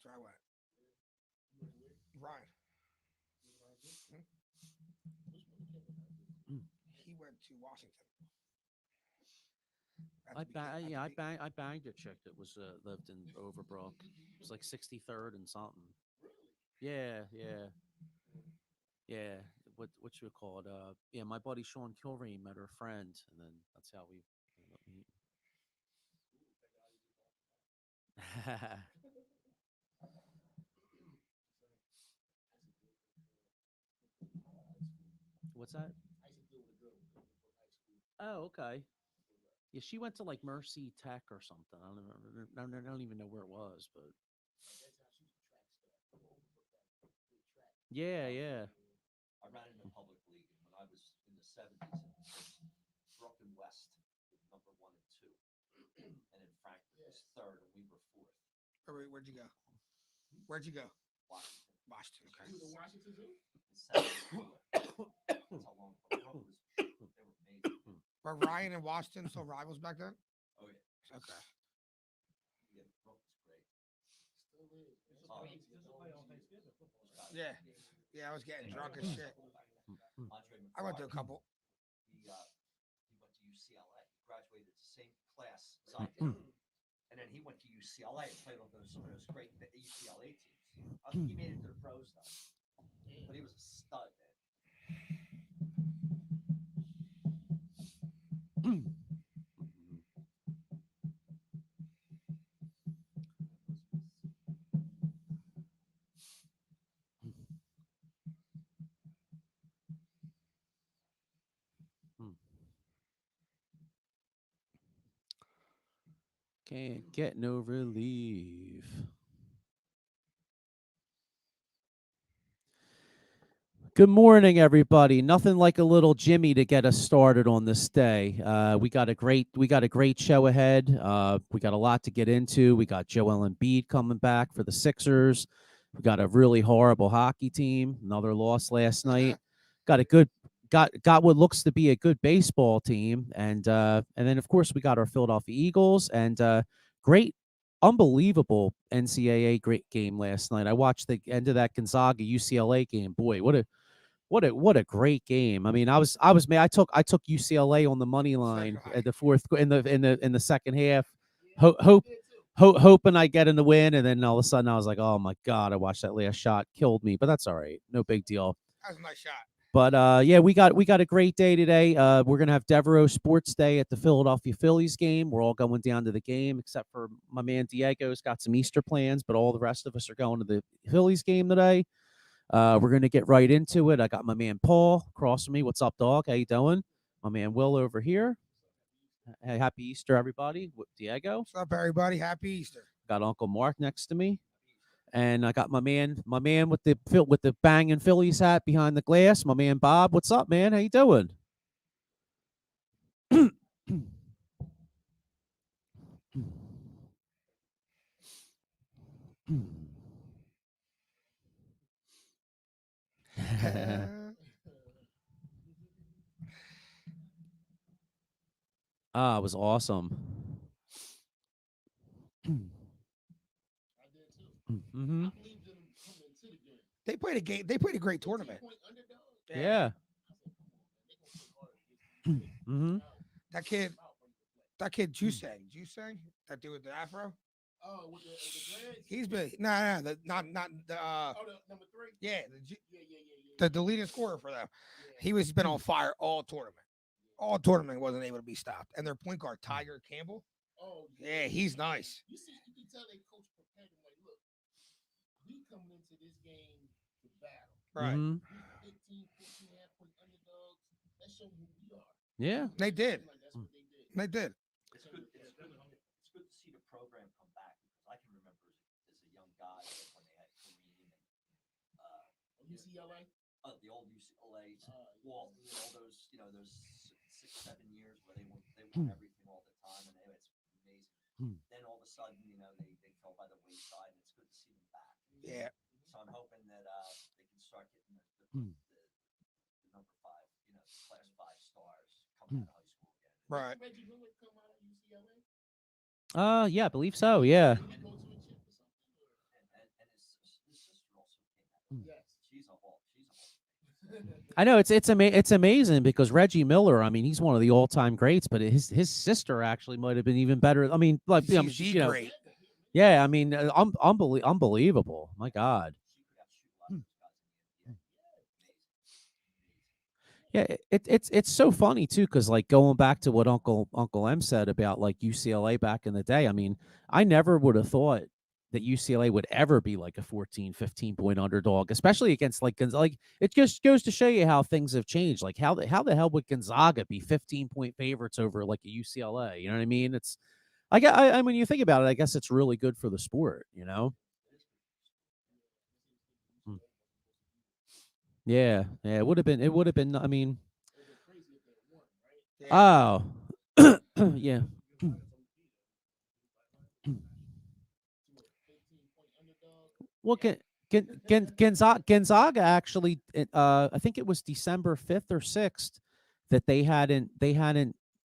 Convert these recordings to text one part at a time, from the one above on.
That's where I went. Ryan. Mm. He went to Washington. I banged a chick that was lived in Overbrook. It was like 63rd and something. Yeah, yeah, yeah. What you would call it? Yeah, my buddy Sean Kilrain met her friend, and then that's how we ended up meeting. What's that? Oh, okay. Yeah, she went to like Mercy Tech or something. I don't remember. I don't even know where it was, but yeah, yeah. I ran in the public league, and when I was in the 70s, Brooklyn West was number one and two, and then Franklin was third, and we were fourth. Where'd you go? Where'd you go? Washington. Washington. Okay. You was in Washington too? In 74. That's how long Brooklyn was. They were amazing. Were Ryan and Washington still rivals back then? Oh yeah. Okay. Yeah, Brooklyn's great. Still is. Yeah. Yeah, I was getting drunk as shit. Andre I went to a McFarland, couple. he went to UCLA. He graduated the same class as I did, and then he went to UCLA and played on some of those great UCLA teams. I think he made it to the pros though, but he was a stud, man. Can't get no relief. Good morning, everybody. Nothing like a little Jimmy to get us started on this day. We got a great show ahead. We got a lot to get into. We got Joel Embiid coming back for the Sixers. We got a really horrible hockey team. Another loss last night. Got a good got what looks to be a good baseball team, and then of course we got our Philadelphia Eagles and great. Unbelievable NCAA great game last night. I watched the end of that Gonzaga UCLA game. Boy, what a great game. I mean, I was mad. I took UCLA on the money line at the in the second half, hoping I get in the win, and then all of a sudden I was like, oh my god, I watched that last shot, killed me, but that's all right, no big deal. That was a nice shot. But yeah, we got a great day today. We're gonna have Devereaux Sports Day at the Philadelphia Phillies game. We're all going down to the game, except for my man Diego's got some Easter plans, but all the rest of us are going to the Phillies game today. We're gonna get right into it. I got my man Paul across from me. What's up, dog? How you doing? My man Will over here. Hey, happy Easter, everybody. Diego. What's up, everybody? Happy Easter. Got Uncle Mark next to me. And I got my man with the banging Phillies hat behind the glass. My man Bob. What's up, man? How you doing? Ah, it was awesome. I did too. Mm-hmm. I believed them coming into the game. They played a game. They played a great tournament. 15-point underdog. Yeah. I said, come on, man. They gonna play hard. Mm-hmm. That kid Jusang, that dude with the afro. Oh, with the dreads? He's been not the Oh, the number 3? yeah Yeah. the leading scorer for them. Yeah. He's been on fire all tournament. All tournament wasn't able to be stopped. And their point guard Tiger Campbell, Oh, yeah, he's nice. You see, you can tell they coach prepared him like, look, we coming into this game to battle. Right. Mm-hmm. These 15, 14.5 point underdogs. That show who we are. Yeah. They did. Like that's what they did. They did. It's good. It's good to see the program come back because I can remember as a young guy when they had Kareem and UCLA. The old UCLA, Walt, all those those 6-7 years where they won everything all the time, and it's amazing. Then all of a sudden, they fell by the wayside, and it's good to see them back. Yeah. So I'm hoping that they can start getting the number 5, class 5 stars coming out of high school again. Right. Reggie Miller come out of UCLA. Yeah, I believe so. Yeah. Did he go to a chip or something? And Yes. She's a whole. I know it's amazing because Reggie Miller, I mean, he's one of the all-time greats, but his sister actually might have been even better. I mean, like She's she, the great. yeah, I mean, unbelievable. My God. Yeah, it's so funny too, because like going back to what Uncle M said about like UCLA back in the day. I mean, I never would have thought that UCLA would ever be like a 14, 15 point underdog, especially against like like it just goes to show you how things have changed. Like how the hell would Gonzaga be 15-point favorites over like a UCLA? You know what I mean? It's I when you think about it, I guess it's really good for the sport. You know? Hmm. Yeah, yeah, it would have been. It would have been. I mean, Yeah. oh, yeah. Well, Gonzaga actually, I think it was December 5th or 6th that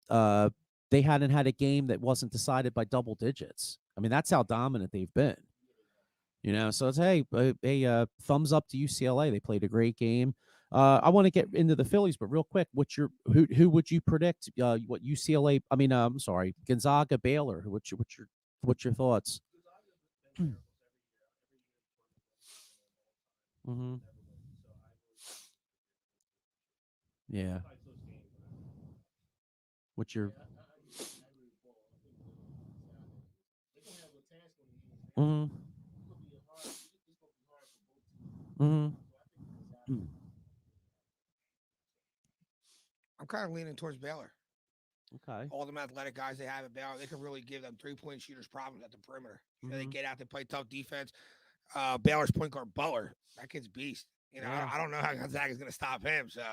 uh, they hadn't had a game that wasn't decided by double digits. I mean, that's how dominant they've been. You know, so it's thumbs up to UCLA. They played a great game. I want to get into the Phillies, but real quick, who would you predict? What UCLA? I mean, I'm sorry, Gonzaga, Baylor. What's your thoughts? Hmm. Yeah. What's your? Hmm. Hmm. I'm kind of leaning towards Baylor. Okay. All them athletic guys they have at Baylor, they can really give them 3-point shooters problems at the perimeter. They Mhm. get out, they play tough defense. Baylor's point guard Butler, that kid's beast. You know, Yeah. I don't know how Gonzaga's going to stop him. So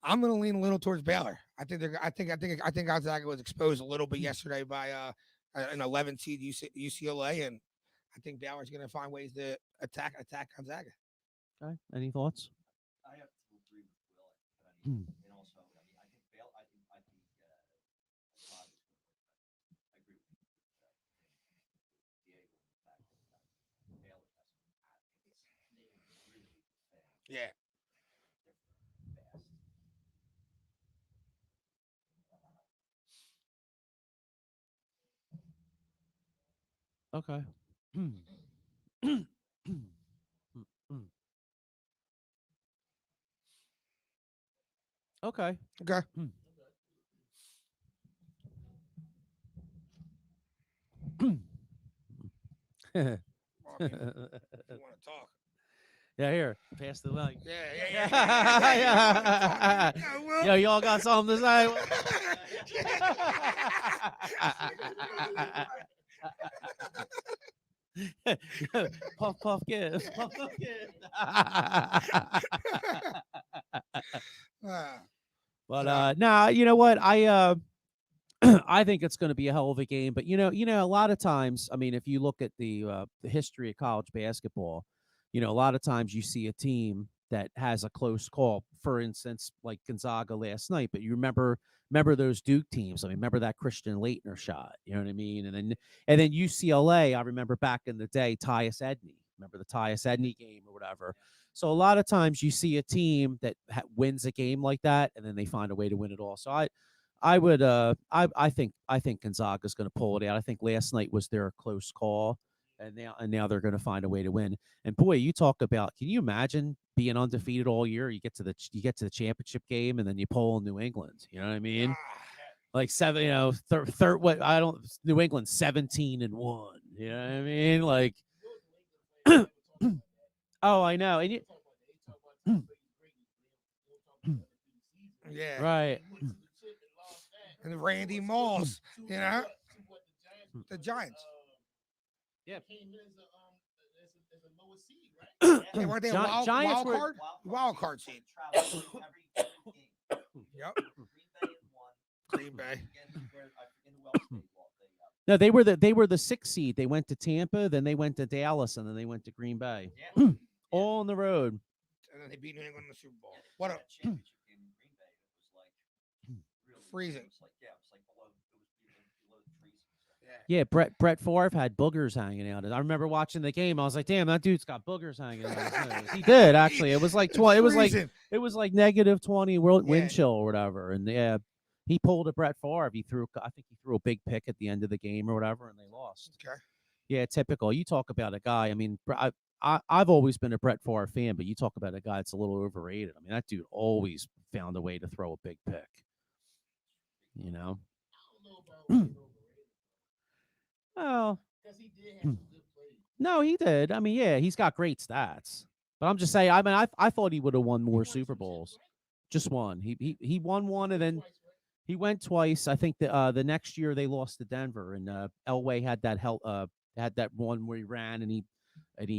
I'm going to lean a little towards Baylor. I think Gonzaga was exposed a little bit yesterday by an 11 seed UCLA, and I think Baylor's going to find ways to attack Gonzaga. Okay. Any thoughts? I have to agree with Will, but I Hmm. mean, and also, I mean, I think Bale, I think Todd is going to win, but I agree with you. Diego, the fact that Baylor has some athletes, really fast, Yeah. fast. Okay. Okay. Okay. Yeah, Well, I mean, if you want to talk. here. Pass the mic. Yeah. Yo, y'all got something to say? Puff, puff, give. Puff, puff, give. Ah, But so, nah, you know what? I think it's going to be a hell of a game. But a lot of times, I mean, if you look at the history of college basketball, a lot of times you see a team that has a close call. For instance, like Gonzaga last night. But you remember those Duke teams. I mean, remember that Christian Laettner shot. You know what I mean? And then UCLA. I remember back in the day, Tyus Edney. Remember the Tyus Edney game or whatever. So a lot of times you see a team that wins a game like that, and then they find a way to win it all. So I think Gonzaga's going to pull it out. I think last night was their close call, and now they're going to find a way to win. And boy, you talk about, can you imagine being undefeated all year? You get to the championship game, and then you pull New England. You know what I mean? ah, Like seven, third. What I don't. New England 17-1. You know what I mean? Like, oh, I know. And yeah. right. And Randy Moss, the Giants. Yeah. They weren't they a Giants wild were- card? Wild card seed. Travel every game. Yep. Green Bay and won. Green Bay. Again, where I forget who else they lost. No, they were the 6th seed. They went to Tampa, then they went to Dallas, and then they went to Green Bay. Yeah. All on the road. And then they beat New England in the Super Bowl. What a That championship game in Green Bay, it was like really freezing. It was like below. It was below the freezing. So. Yeah. Yeah, Brett Favre had boogers hanging out. I remember watching the game. I was like, "Damn, that dude's got boogers hanging out his nose." He did actually. It was like It's 20. freezing. It was like -20 wind Yeah. chill or whatever. And yeah, he pulled a Brett Favre. I think he threw a big pick at the end of the game or whatever, and they lost. Okay. Yeah, typical. You talk about a guy. I mean, I've always been a Brett Favre fan, but you talk about a guy that's a little overrated. I mean, that dude always found a way to throw a big pick. You know. I don't know about being overrated Oh. because he did have some good plays. No, he did. I mean, yeah, he's got great stats. But I'm just saying. I mean, I thought he would have won more Super Bowls. Just one. He won one, and then Twice, right? he went twice. I think the next year they lost to Denver, and Elway had that one where he ran and he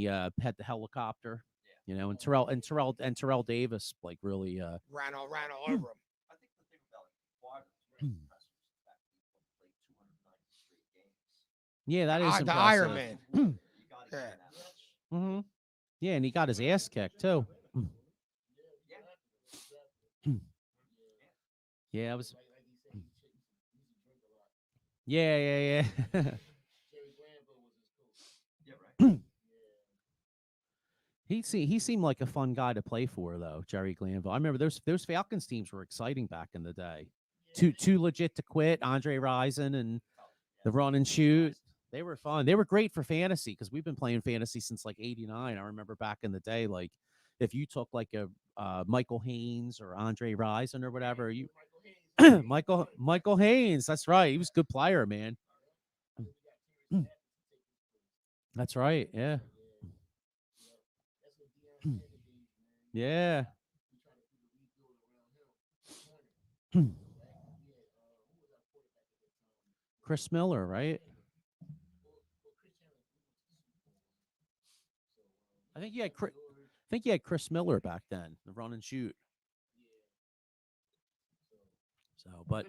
had the helicopter. You know, and Terrell Davis like really Ran all over him. I think the thing about Favre was very impressive was the fact that he played 290 straight games. yeah, that is The impressive. Iron Man. You got to Yeah. get in that match. Mm-hmm. Yeah, and he got his ass kicked too. Yeah, it was. Like he said, he used to drink a lot. Yeah. Jerry Glanville was his coach. Yeah, right. He seemed like a fun guy to play for though, Jerry Glanville. I remember those Falcons teams were exciting back in the day. Too legit to quit. Andre Rison and the run and shoot. They were fun. They were great for fantasy because we've been playing fantasy since like '89. I remember back in the day, like if you took like a Michael Haynes or Andre Rison or whatever, you Michael Haynes. That's right. He was a good player, man. That's right. Yeah. Yeah. Chris Miller, right? I think you had Chris Miller back then, the run and shoot. So, but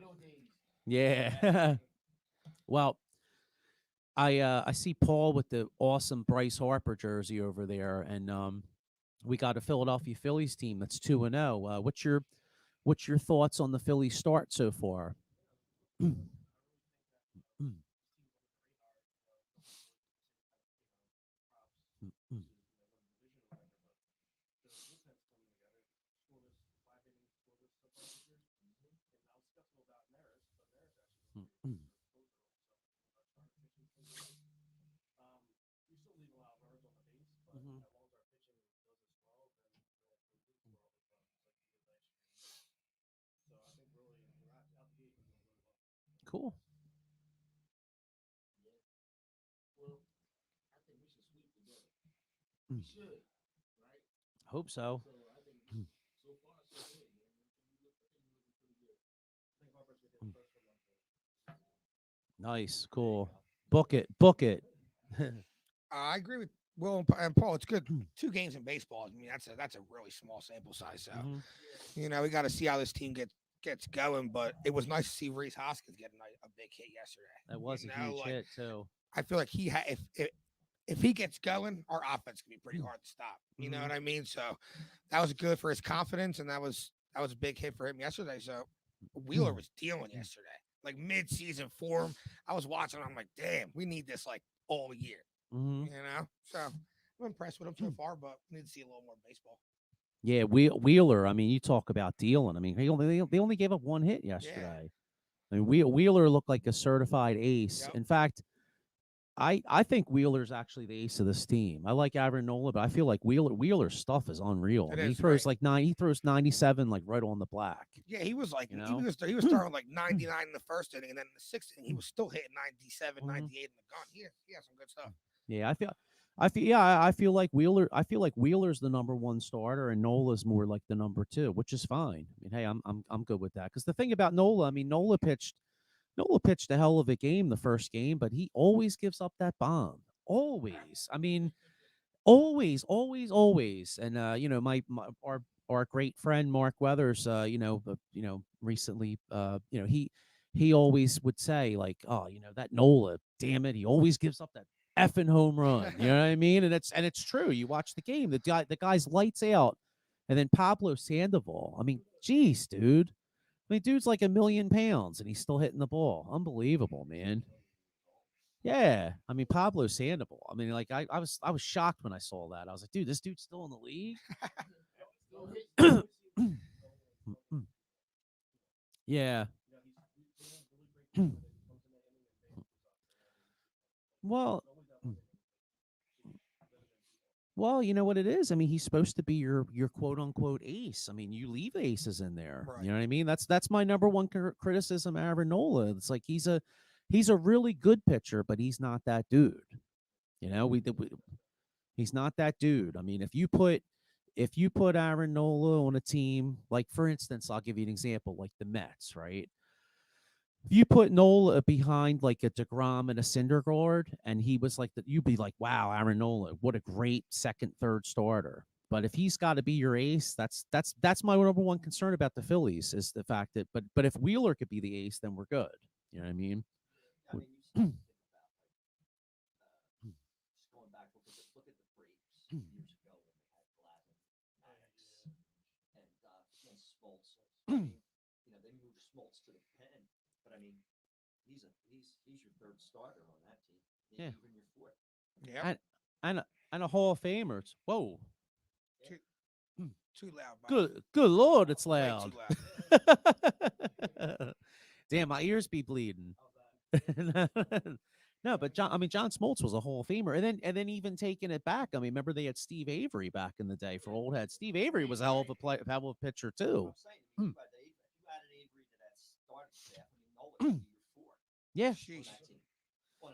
yeah. Well, I see Paul with the awesome Bryce Harper jersey over there, and we got a Philadelphia Phillies team that's 2-0. What's your thoughts on the Phillies start so far? Cool. Well, I think we should sweep together. We should, right? Hope so. So I think so far so good, man. I think we're looking pretty good. Nice, cool. Book it. I agree with Will and Paul. It's good. 2 games in baseball. I mean, that's a really small sample size. So, you know, we got to see how this team gets going. But it was nice to see Reese Hoskins getting a big hit yesterday. That was a huge hit too. I feel like he had if he gets going, our offense can be pretty hard to stop. You know what I mean? So that was good for his confidence, and that was a big hit for him yesterday. So Wheeler was dealing yesterday, like mid-season form. I was watching. I'm like, damn, we need this like all year. You know, so I'm impressed with him so far, but we need to see a little more baseball. Yeah, Wheeler. I mean, you talk about dealing. I mean, they only gave up 1 hit yesterday. I mean, Wheeler looked like a certified ace. Yep. In fact, I think Wheeler's actually the ace of this team. I like Aaron Nola, but I feel like Wheeler's stuff is unreal. I mean, he throws he throws 97 like right on the black. Yeah, he was like You know? he was throwing like 99 in the first inning, and then in the 6th inning he was still hitting 97, 98 in the gun. He has some good stuff. Yeah, I feel like Wheeler. I feel like Wheeler's the number 1 starter, and Nola's more like the number 2, which is fine. I mean, hey, I'm good with that. Because the thing about Nola, I mean, Nola pitched a hell of a game the first game, but he always gives up that bomb. Always. I mean, always. And you know, our great friend Mark Weathers, recently, he always would say like, oh, you know, that Nola, damn it, he always gives up that effing home run. You know what I mean? And it's true. You watch the game, the guy's lights out, and then Pablo Sandoval. I mean, geez, dude. I mean, dude's like 1,000,000 pounds, and he's still hitting the ball. Unbelievable, man. Yeah, I mean Pablo Sandoval. I mean, like I was shocked when I saw that. I was like, dude, this dude's still in the league. Still hitting. Yeah. Well, well, you know what it is. I mean, he's supposed to be your quote unquote ace. I mean, you leave aces in there. Right. You know what I mean? That's my number one criticism of Aaron Nola. It's like he's a really good pitcher, but he's not that dude. You know, he's not that dude. I mean, if you put Aaron Nola on a team, like for instance, I'll give you an example, like the Mets, right? If you put Nola behind like a DeGrom and a Syndergaard, and he was like that, you'd be like, wow, Aaron Nola, what a great second, third starter. But if he's got to be your ace, that's my number one concern about the Phillies is the fact that but if Wheeler could be the ace, then we're good. You know what I mean? I mean, you start to think about just going back. Look at the Braves years ago when they had Glavine, Maddox, and Smoltz. I mean, they moved Smoltz to the pen, but I mean, he's your third starter on that team, maybe Yeah. even your fourth. Yeah. And a Hall of Famer. It's, whoa, Too loud. Mike. good Lord, it's Way loud. too loud. Damn, my ears be bleeding. No, but John Smoltz was a Hall of Famer, and then even taking it back. I mean, remember they had Steve Avery back in the day for old head. Steve Avery was a hell of a pitcher too. I'm saying, if you added Avery to that starting staff, I mean, Nola would be your four Yeah, on Sheesh. that team. On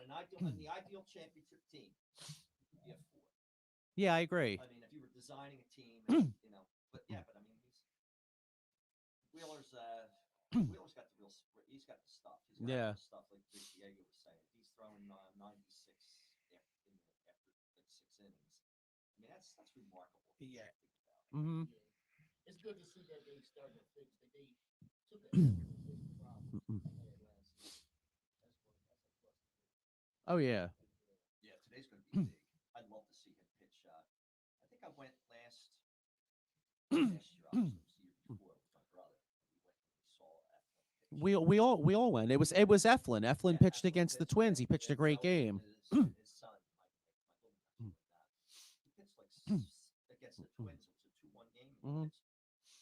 the ideal championship team, you'd be a four. yeah, I agree. I mean, if you were designing a team, and, but I mean, Wheeler's got the real. He's got the stuff. He's got Yeah. the stuff like Big Diego was saying. He's throwing 96 after like 6 innings. I mean, that's remarkable. Yeah. Mm-hmm. It's good to see that they starting to fix that they took a effort to fix the problem they had last season. That's a plus. Oh yeah. Yeah, today's going to be big. I'd love to see him pitch. I think I went last year. I was the year before with my brother. We saw Eflin pitch. We all went. It was Eflin. Eflin Yeah, pitched against the Twins. He pitched a great game. His son, my little nephew, he pitched like against the Twins. It was a 2-1 game. Mhm.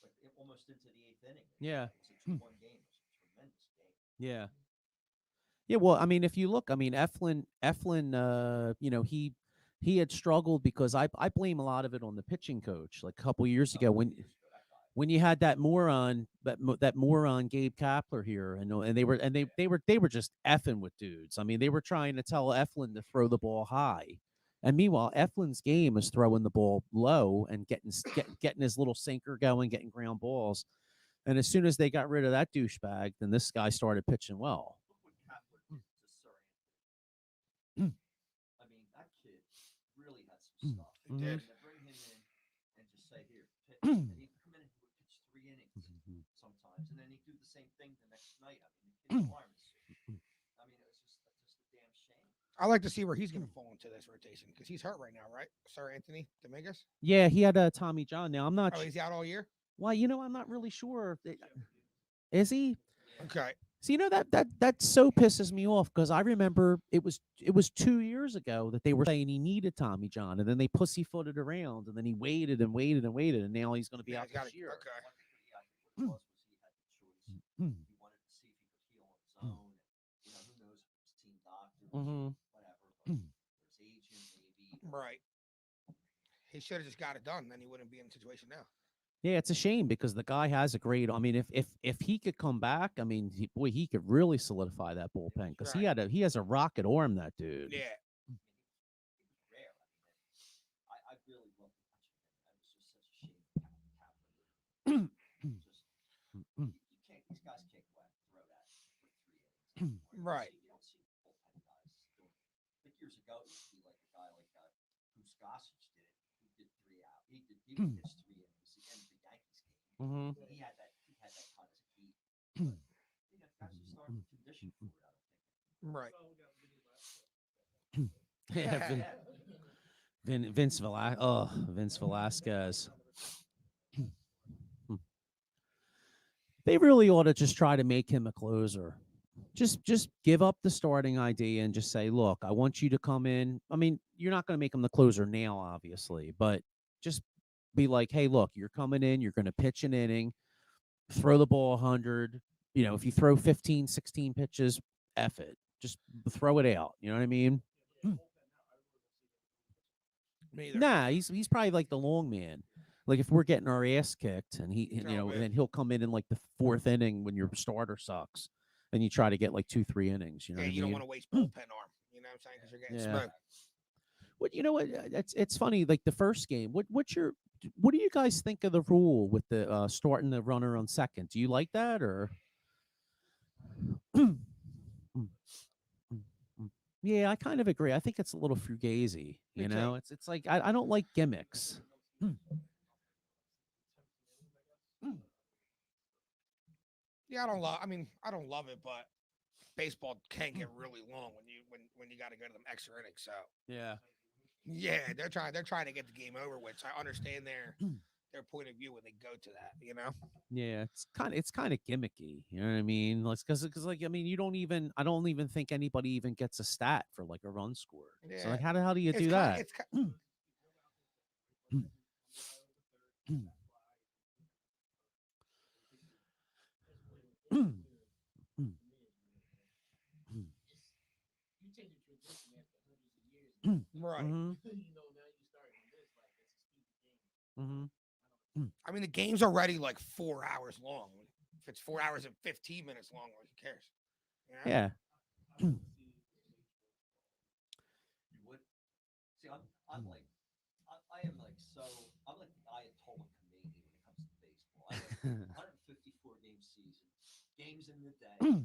Like almost into the 8th inning. Yeah. It was a 2-1 game. It was a tremendous game. Yeah. Yeah, well, I mean, if you look, I mean, Eflin, he had struggled because I blame a lot of it on the pitching coach. Like a couple years ago, when you had that moron Gabe Kapler here, and they were just effing with dudes. I mean, they were trying to tell Eflin to throw the ball high, and meanwhile, Eflin's game is throwing the ball low and getting his little sinker going, getting ground balls. And as soon as they got rid of that douchebag, then this guy started pitching well. Look what Kapler did to Sir Anthony. I mean, that kid really had some stuff. He did. And to bring him in and just say, here, pitch. And he'd come in and he would pitch 3 innings sometimes. And then he'd do the same thing the next night. I mean, the kid's arm is, I mean, it was just a damn shame. I like to see where he's going to fall into this rotation because he's hurt right now, right? Sir Anthony Dominguez. Yeah, he had a Tommy John. Now I'm not. Oh, he's out all year. Well, I'm not really sure. Is he? Okay. So that so pisses me off because I remember it was 2 years ago that they were saying he needed Tommy John, and then they pussyfooted around, and then he waited and waited and waited, and now he's going to be Yeah, out he's gotta- this year. okay. What it was he had the choice. He wanted to see if he could heal on his own. And, who knows if it was team doctor, Mhm. whatever, but his agent maybe. Right. He should have just got it done. Then he wouldn't be in the situation now. Yeah, it's a shame because the guy has a great. I mean, if he could come back, I mean, he could really solidify that bullpen because Right. he has a rocket arm, that dude. Yeah. He was rare. I really loved watching him. That was just such a shame. Kapler. You can't. These guys can't go out and throw that for 3 innings. Right. You don't see bullpen guys doing it. I think years ago it used to be like a guy like Bruce Gossage did it. He did 3 out. He would pitch 3 innings at the end of the Yankees game. Mhm. He had that kind of heat. Guys are starting to condition for it. I don't think. Right. Yeah, Vince Velasquez. They really ought to just try to make him a closer. just give up the starting idea and just say, look, I want you to come in. I mean, you're not going to make him the closer now, obviously, but just be like, hey, look, you're coming in, you're going to pitch an inning, throw the ball 100. You know, if you throw 15, 16 pitches, F it. Just throw it out. You know what I mean? Me either. Nah, he's probably like the long man. Like if we're getting our ass kicked and Throw him in. and he'll come in like the fourth inning when your starter sucks, and you try to get like 2-3 innings. You know Yeah, what I you don't mean? want to waste bullpen arm. You know what I'm saying? Because you're getting Yeah. smoked. What you know what? It's funny. Like the first game. What do you guys think of the rule with the starting the runner on second? Do you like that or? Yeah, I kind of agree. I think it's a little fugazi. Me You too. know, it's like I don't like gimmicks. Yeah, I don't love. I mean, I don't love it, but baseball can get really long when you got to go to them extra innings. So Yeah. yeah, they're trying to get the game over with. So I understand their point of view when they go to that. You know. Yeah, it's kind of gimmicky. You know what I mean? Like because like I mean I don't even think anybody even gets a stat for like a run scored. So Yeah. like how do you It's do kind. that? It's kind. You take the tradition after hundreds of years. Right. Mhm. You know, now you start from this like it's a stupid game. Mhm. I mean, the game's already like 4 hours long. If it's 4 hours and 15 minutes long, who cares? You know? Yeah. You would see. I'm like, I am like so. I'm like the Ayatollah Khomeini when it comes to baseball. I like 154 game season, games in the day, no DH, no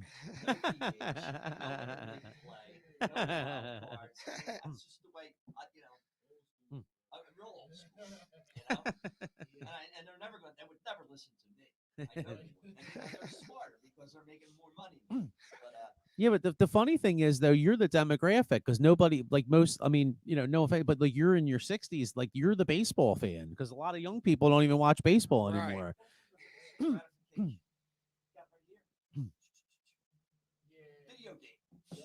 big play, no wild cards. I mean, that's just the way. I'm real old school, and they're never going. They would never listen to me. I know they would, and they're smarter because they're making more money. But Yeah, but the funny thing is though, you're the demographic because nobody like most. I mean, you know, no offense, but like you're in your 60s, like you're the baseball fan because a lot of young people don't even watch baseball Right. anymore. gratification. Got right here. Yeah. Video game. Yeah.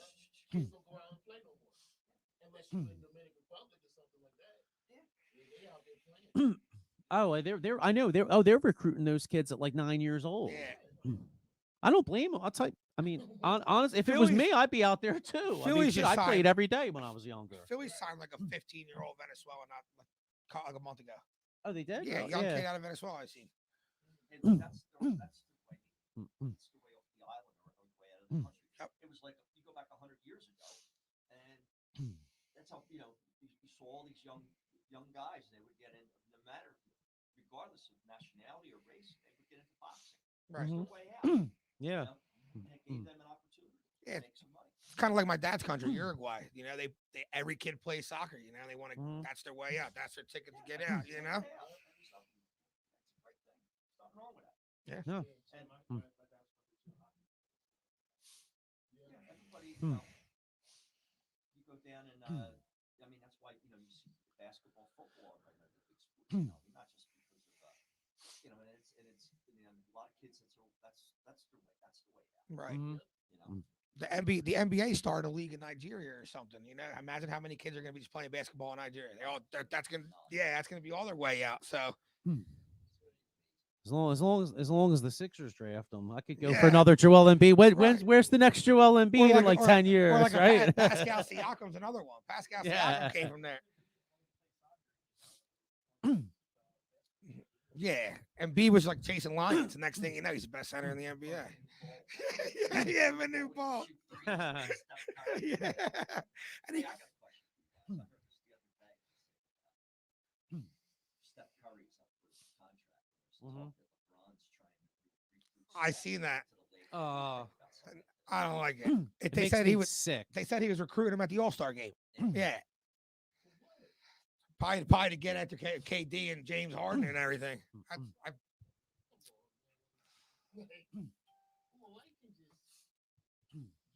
Kids don't go out and play no more. Unless you're in Dominican Republic or something like that. Yeah. They out there playing. Oh, they're I know they're recruiting those kids at like 9 years old. Yeah. I don't blame them. I'll tell you. I mean, honest, if it was Phillies- me, I'd be out there too. I mean, Phillies shit, just I played signed- every day when I was younger. Phillies signed like a 15-year-old Venezuelan like a month ago. Oh, they did? Yeah, Oh, young kid out of Venezuela. I seen. And that's the way. That's the way off the island or the way out of the country. Yep. It was like you go back 100 years ago, and that's how you saw all these young guys. They would get in, no matter, regardless of nationality or race, they would get into boxing. Right. It was their way out. Yeah. And it gave them an opportunity Yeah. to make some money. It's kind of like my dad's country, Uruguay. You know, they every kid plays soccer. You know, they want to. That's their way out. That's their ticket to get out. You know. That's a great thing. There's nothing wrong with that. Yeah. No. And everybody, you go down and I mean that's why you see basketball, football, right? The big sports now. I mean, not just because of and it's a lot of kids. That's the way. That's the way out. Right. You know. The NBA started a league in Nigeria or something. You know, imagine how many kids are going to be just playing basketball in Nigeria. That's going to be all their way out. So As long as the Sixers draft them, I could go for Yeah. another Joel Embiid. Right. Where's the next Joel Embiid in like 10 years, or like right? Pascal Siakam's another one. Pascal Yeah. Siakam came from there. Yeah, and B was like chasing lions. The next thing you know, he's the best center in the NBA. yeah, Manu Ball. yeah, and he, Hey, I got a question. I heard this the other day. Steph Curry's up for his contract. There's talk that LeBron's trying to recruit I Steph seen that. to the Lakers. I don't like it. It They makes said me he was. sick. They said he was recruiting him at the All-Star game. Yeah. Probably to get after KD and James Harden and everything. Why can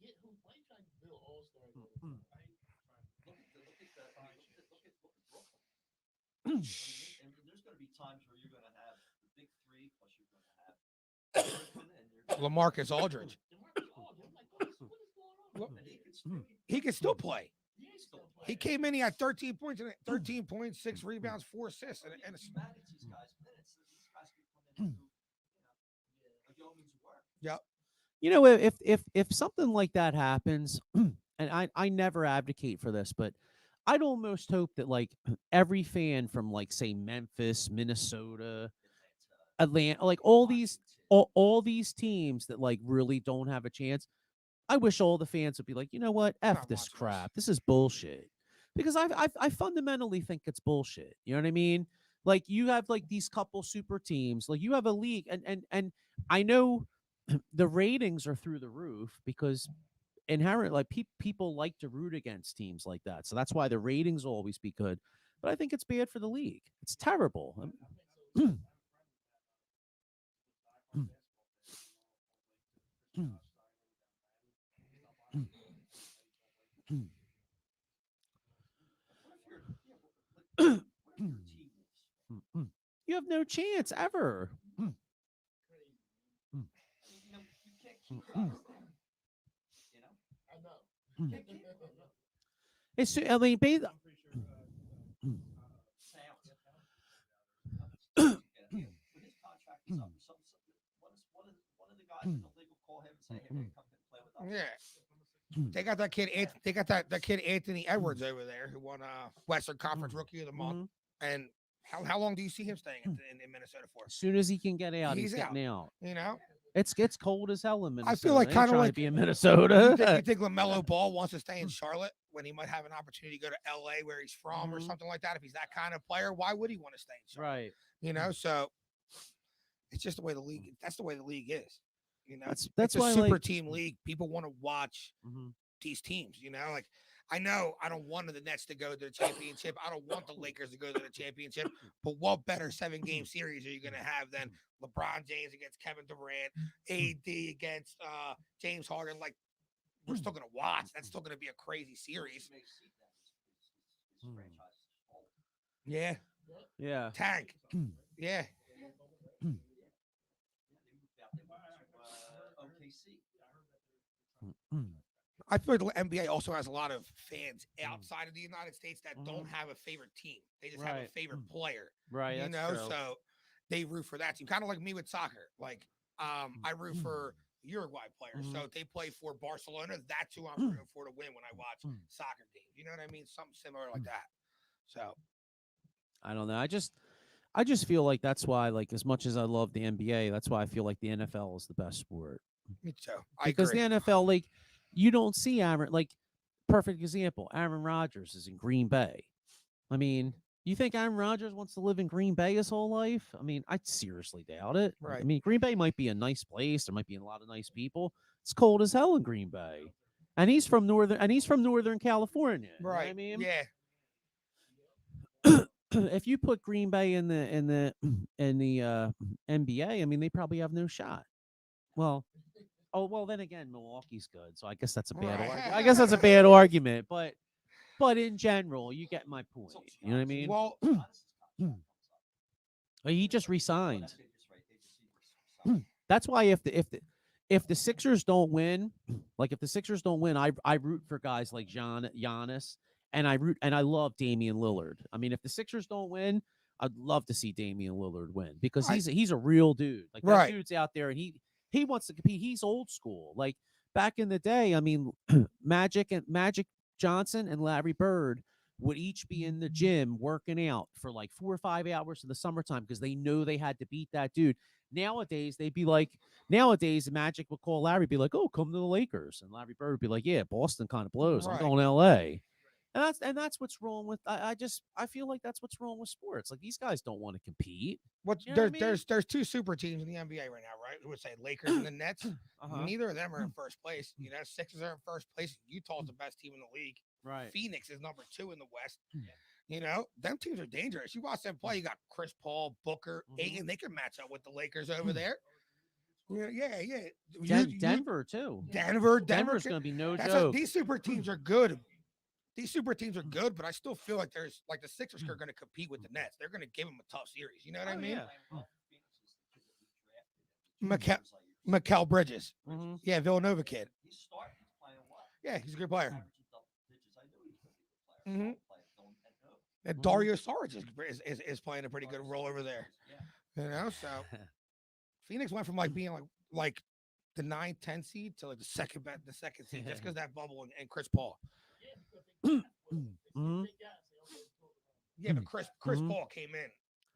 just get why you trying to build all stars? Look at Brooklyn. And there's going to be times where you're going to have the big three, plus you're going to have Griffin and you're LaMarcus Aldridge. DeMarcus Aldridge. I'm like, Look, And he could still, he can still play. he can still play. He came in. He had 13 points and 13 points, 6 rebounds, 4 assists, and If you manage these guys' minutes, then these guys can come in and do, a yeoman's work. yep. You know, if something like that happens, and I never advocate for this, but I'd almost hope that like every fan from like say Memphis, Minnesota, Atlanta, like all these all these teams that like really don't have a chance, I wish all the fans would be like, you know what, F Not this watching this. crap. This is bullshit. Because I fundamentally think it's bullshit. You know what I mean? Like you have like these couple super teams, like you have a league, and I know the ratings are through the roof because inherent like people like to root against teams like that. So that's why the ratings will always be good. But I think it's bad for the league. It's terrible. What if your team is? You have no chance ever. I mean, you can't keep guys. You know, I know. you can't keep them. It's I mean, Sound. When his contract is up, one of the guys in the league will call him and say, "Hey, man, come and play with us." Yeah. They got that kid. They got that kid Anthony Edwards over there who won Western Conference Rookie of the Month. And how long do you see him staying in Minnesota for? as soon as he can get out, he's He's getting out. You know, It's cold as hell in Minnesota. I feel like They ain't kinda trying like- to be in you Minnesota. think LaMelo Ball wants to stay in Charlotte when he might have an opportunity to go to LA where he's from or something like that? If he's that kind of player, why would he want to stay in Charlotte? Right. You know, so it's just the way the league. That's the way the league is. You know, That's it's why a I super like- team league. People want to watch these teams. You know, like I know I don't want the Nets to go to the championship. I don't want the Lakers to go to the championship. But what better 7-game series are you going to have than LeBron James against Kevin Durant, AD against James Harden? Like we're still going to watch. That's still going to be a crazy series. His franchise is old. Yeah, Yeah. tank. Yeah. They moved out. They went to OKC. I feel like the NBA also has a lot of fans outside of the United States that don't have a favorite team. They just have a Right. favorite player. Right. You That's know, true. so they root for that team. Kind of like me with soccer. Like I root for Uruguay players. So they play for Barcelona. That's who I'm rooting for to win when I watch soccer games. You know what I mean? Something similar like that. So I don't know. I just feel like that's why, like, as much as I love the NBA, that's why I feel like the NFL is the best sport. me too. Because the NFL, like, you don't see Aaron, like, perfect example. Aaron Rodgers is in Green Bay. I mean, you think Aaron Rodgers wants to live in Green Bay his whole life? I mean, I seriously doubt it. I Right. mean, Green Bay might be a nice place. There might be a lot of nice people. It's cold as hell in Green Bay, and he's from Northern California. You know what Right. I mean, Yeah. if you put Green Bay in the NBA, I mean, they probably have no shot. Well, then again, Milwaukee's good, so I guess that's a bad Right. argument. I guess that's a bad argument, but in general, you get my point. You know what I mean? Well, He just resigned. They just signed. That's why if the Sixers don't win, I root for guys like Giannis, and I love Damian Lillard. I mean, if the Sixers don't win, I'd love to see Damian Lillard win because he's a real dude. Like that Right. dude's out there and he wants to compete. He's old school. Like back in the day, I mean, Magic Johnson and Larry Bird would each be in the gym working out for like 4 or 5 hours in the summertime because they know they had to beat that dude. Nowadays, Magic would call Larry, be like, "Oh, come to the Lakers," and Larry Bird would be like, "Yeah, Boston kind of blows. I'm Right. going to LA." And that's what's wrong with. I feel like that's what's wrong with sports. Like these guys don't want to compete. what You know what I there's 2 super teams in the NBA right now, right? Who would say Lakers and the Nets? Uh-huh. Neither of them are in first place. You know, Sixers are in first place. Utah's the best team in the league. Right. Phoenix is number 2 in the West. You know, them teams are dangerous. You watch them play. You got Chris Paul, Booker, Ayton. They can match up with the Lakers over there. Yeah. Denver too. can- Denver's going to be no joke. These super teams are good. These super teams are good, but I still feel like there's like the Sixers are going to compete with the Nets. They're going to give them a tough series. You know what I mean? Mikael Bridges. Mhm. Yeah, Villanova kid. He's starting. He's playing well. Yeah, he's a good player. Averaging double digits. I knew he was going to be a good player. Mhm. Solid player. Don't know. And Dario Saric is playing a pretty good role over there. Yeah. You know, so Phoenix went from like being like the 9-10 seed to like the second seed just because that bubble and Chris Paul. Mhm. Yeah, but Chris Mhm. Paul came in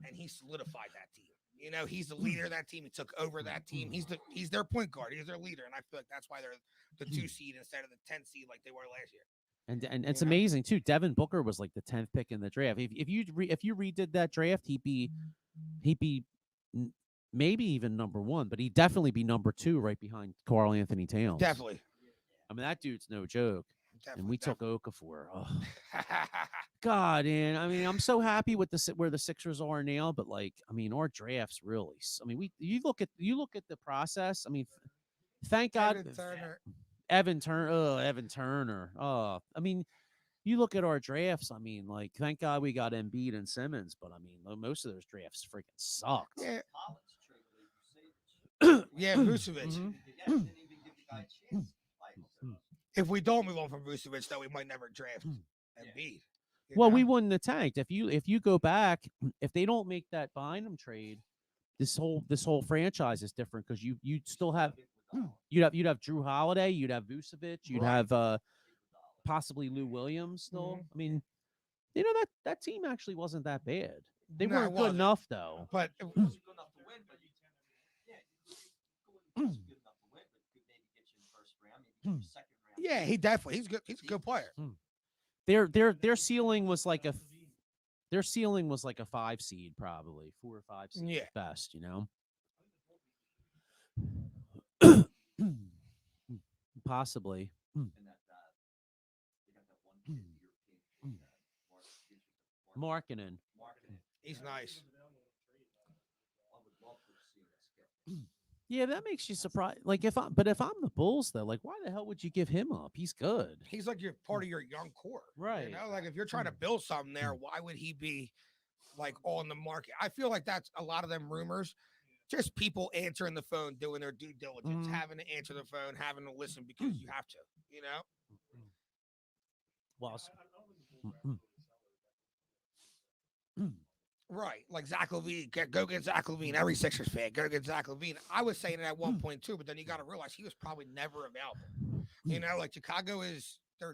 and he solidified that team. You know, he's the leader of that team. He took over that team. He's their point guard. He's their leader, and I feel like that's why they're the 2 seed instead of the 10 seed like they were last year. And it's You know? amazing too. Devin Booker was like the 10th pick in the draft. If you redid that draft, he'd be maybe even number 1, but he'd definitely be number 2 right behind Karl Anthony Towns. Definitely. I mean, that dude's no joke. Definitely. And we took Okafor. Oh. God, and I mean, I'm so happy with where the Sixers are now, but like, I mean, our drafts really. I mean, you look at the process. I mean, thank God, Evan Turner. Oh, I mean, you look at our drafts. I mean, like, thank God we got Embiid and Simmons, but I mean, most of those drafts freaking sucked. Yeah. Collins traded Yeah, Vucevic. Mhm. Yeah, didn't even give the guy a chance. If we don't move on from Vucevic, though, we might never draft Embiid. Well, we wouldn't have tanked if you go back. If they don't make that Bynum trade, this whole franchise is different because you'd still have you'd have Drew Holiday, you'd have Vucevic, you'd have possibly Lou Williams still. I mean, you know that team actually wasn't that bad. They No, it weren't good wasn't. enough though. But It wasn't good enough to win, but yeah, it wasn't good enough to win, but could maybe get you in the first round, maybe get you second round. yeah, he definitely he's good. He's a good player. Their ceiling was like a 5 seed probably, 4 or 5 seed Yeah. at best, you know. Possibly. And that they got that one kid, the European Markkanen. He's nice. I would love to see this kid. Yeah, that makes you surprised. Like if I'm the Bulls though, like why the hell would you give him up? He's good. He's like you're part of your young core. Right. You know, like if you're trying to build something there, why would he be like on the market? I feel like that's a lot of them rumors. Just people answering the phone, doing their due diligence, having to answer the phone, having to listen because you have to, you know? Well, Right. Like Zach LaVine. Go get Zach LaVine. Every Sixers fan, go get Zach LaVine. I was saying it at one point too, but then you got to realize he was probably never available. You know, like Chicago is they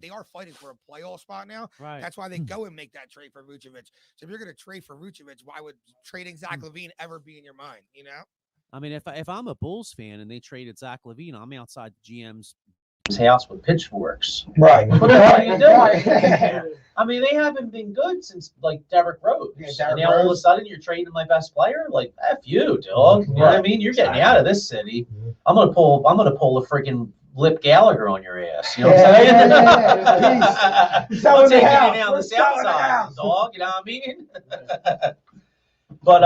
are fighting for a playoff spot now. right. That's why they go and make that trade for Vucevic. So if you're going to trade for Vucevic, why would trading Zach LaVine ever be in your mind? You know? I mean, if I'm a Bulls fan and they traded Zach LaVine, I'm outside the GM's house with pitchforks. Right. What the hell are you doing? I mean, they haven't been good since like Derrick Rose. Yeah, Derrick and now all of a Rose. sudden you're trading my best player? Like F you, dog. You know what I mean? You're getting me out of this city. I'm gonna pull a freaking Lip Gallagher on your ass. You know what I'm saying? I'm taking you down the south side, dog. You know what I mean? But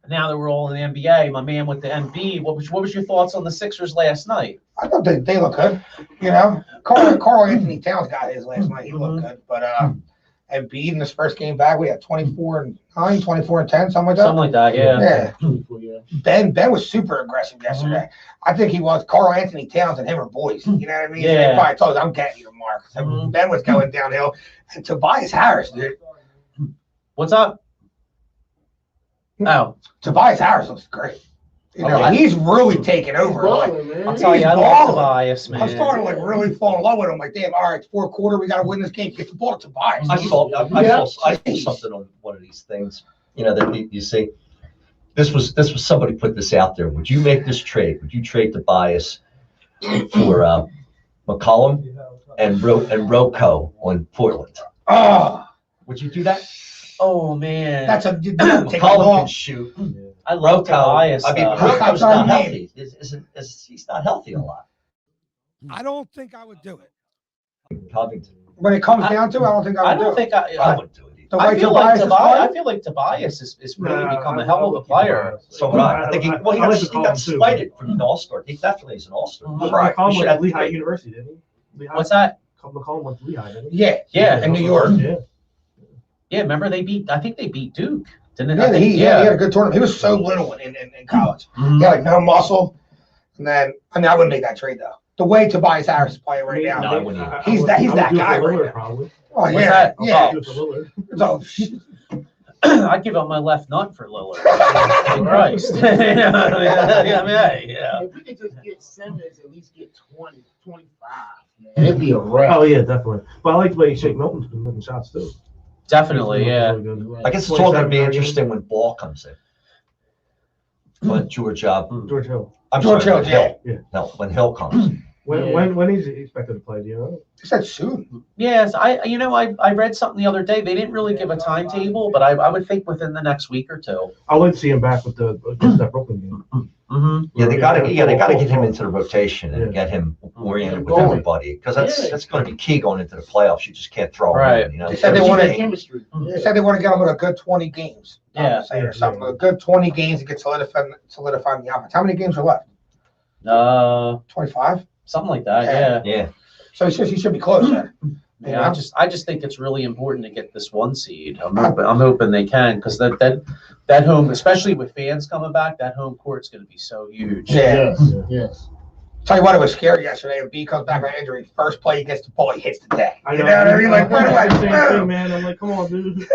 now that we're all in the NBA, my man with the MB, what was your thoughts on the Sixers last night? I thought they look good. You know, Karl Anthony Towns got his last night. He looked good. But Embiid in his first game back, we had 24-9, 24-10, something like that. Something like that, yeah. Ben was super aggressive yesterday. I think he was. Karl Anthony Towns and him are boys. You know what I mean? Yeah. They probably told him, I'm getting you tomorrow. So Ben was going downhill. And Tobias Harris, dude. What's up? Oh, Tobias Harris looks great. You know, he's really taking over. I'll tell you, I love Tobias, man. I'm starting to like really fall in love with him. Like, damn, all right, it's fourth quarter, we got to win this game. Get the ball to Tobias. I saw something on one of these things, you know, that you see. This was somebody put this out there. Would you make this trade? Would you trade Tobias for McCollum and Rocco on Portland? Oh, Would you do that? Oh, man. that's a McCollum can shoot. I love Tobias. I mean, Rocco's not healthy. He's not healthy a lot. I don't think I would do it. Covington. When it comes down to it, I don't think I would do it. I wouldn't do it either. The I way feel like Tobias is Tobias. playing? I feel like Tobias is really become a hell of a player. So right. I think he got slighted from the All-Star. He definitely is an All-Star. Right. We should have Lehigh three. University, didn't he? Lehigh. What's that? McCollum went to Lehigh, didn't he? Yeah. Yeah, In New York. Yeah, remember I think they beat Duke. Didn't Yeah, they? he had a good tournament. He was so little in college. He had like no muscle. And then, I wouldn't make that trade though. The way Tobias Harris is playing right No, I now. wouldn't He's that guy right now. Probably. Oh What's yeah, that? yeah. Lillard. So, I'd give up my left nut for Lillard. Christ. Yeah. If we could just get Simmons, at least get 20, 25, man, it'd be a wrap. Oh yeah, definitely. But I like the way Shake Milton's been making shots too. Definitely, yeah. Really good. I guess it's all going to be interesting when Ball comes in. When George George Hill. I'm George sorry, Hill, when Hill. No, when Hill comes. When he's expected to play, do you know? he said soon. Yes, I read something the other day. They didn't really give a timetable, but I would think within the next week or two. I'd like to see him back with against that Brooklyn game. Mm-hmm. Yeah, they got to get him into the rotation and Yeah. get him oriented with Going. everybody because that's going to be key going into the playoffs. You just can't throw him Right. in, you know. They said they Keep wanted- that chemistry. They said they want to get him with a good 20 games. Yeah. Or something. A good 20 games to get solidified in the offense. How many games are left? 25. Something like that. Yeah. Yeah. So he should be close then. Yeah, I just think it's really important to get this 1 seed. I'm hoping they can because that home, especially with fans coming back, that home court's going to be so huge. Yeah. Yes. Tell you what, it was scary yesterday. If B comes back on injury, first play he gets the ball, he hits the deck. I You know. know what I mean? Like right away. Same thing, man. I'm like, come on, dude.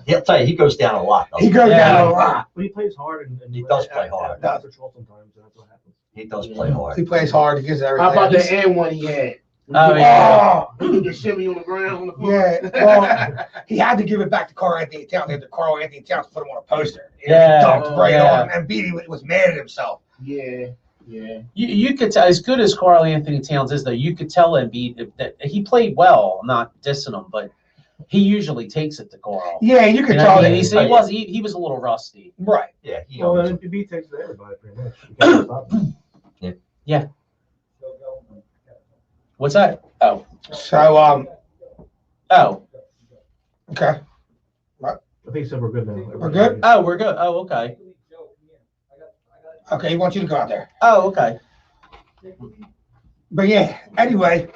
He'll tell you he goes down a lot. He goes down a lot. But he plays hard and He does play hard. After trouble sometimes, and that's what happens. He does play hard. He plays hard. He gives everything. How about the end one he had? Oh, yeah. Oh, He did the shimmy on the ground on the floor. yeah. Well, he had to give it back to Carl Anthony Towns. They had to Carl Anthony Towns put him on a poster. You know, Yeah. He dunked right Yeah. on him. And B was mad at himself. Yeah. Yeah. You could tell, as good as Carl Anthony Towns is, though, you could tell Embiid that he played well. I'm not dissing him, but he usually takes it to Carl. Yeah, you could You know tell what I that. mean? He was a little rusty. Right. Yeah. He Well, owns then it. MPB takes it to everybody pretty much. You can't stop him. What's that? Oh, So, okay. I think he said we're good now. We're good? we're good. Oh, okay. Okay, he wants you to go out there. Oh, okay. But yeah, anyway,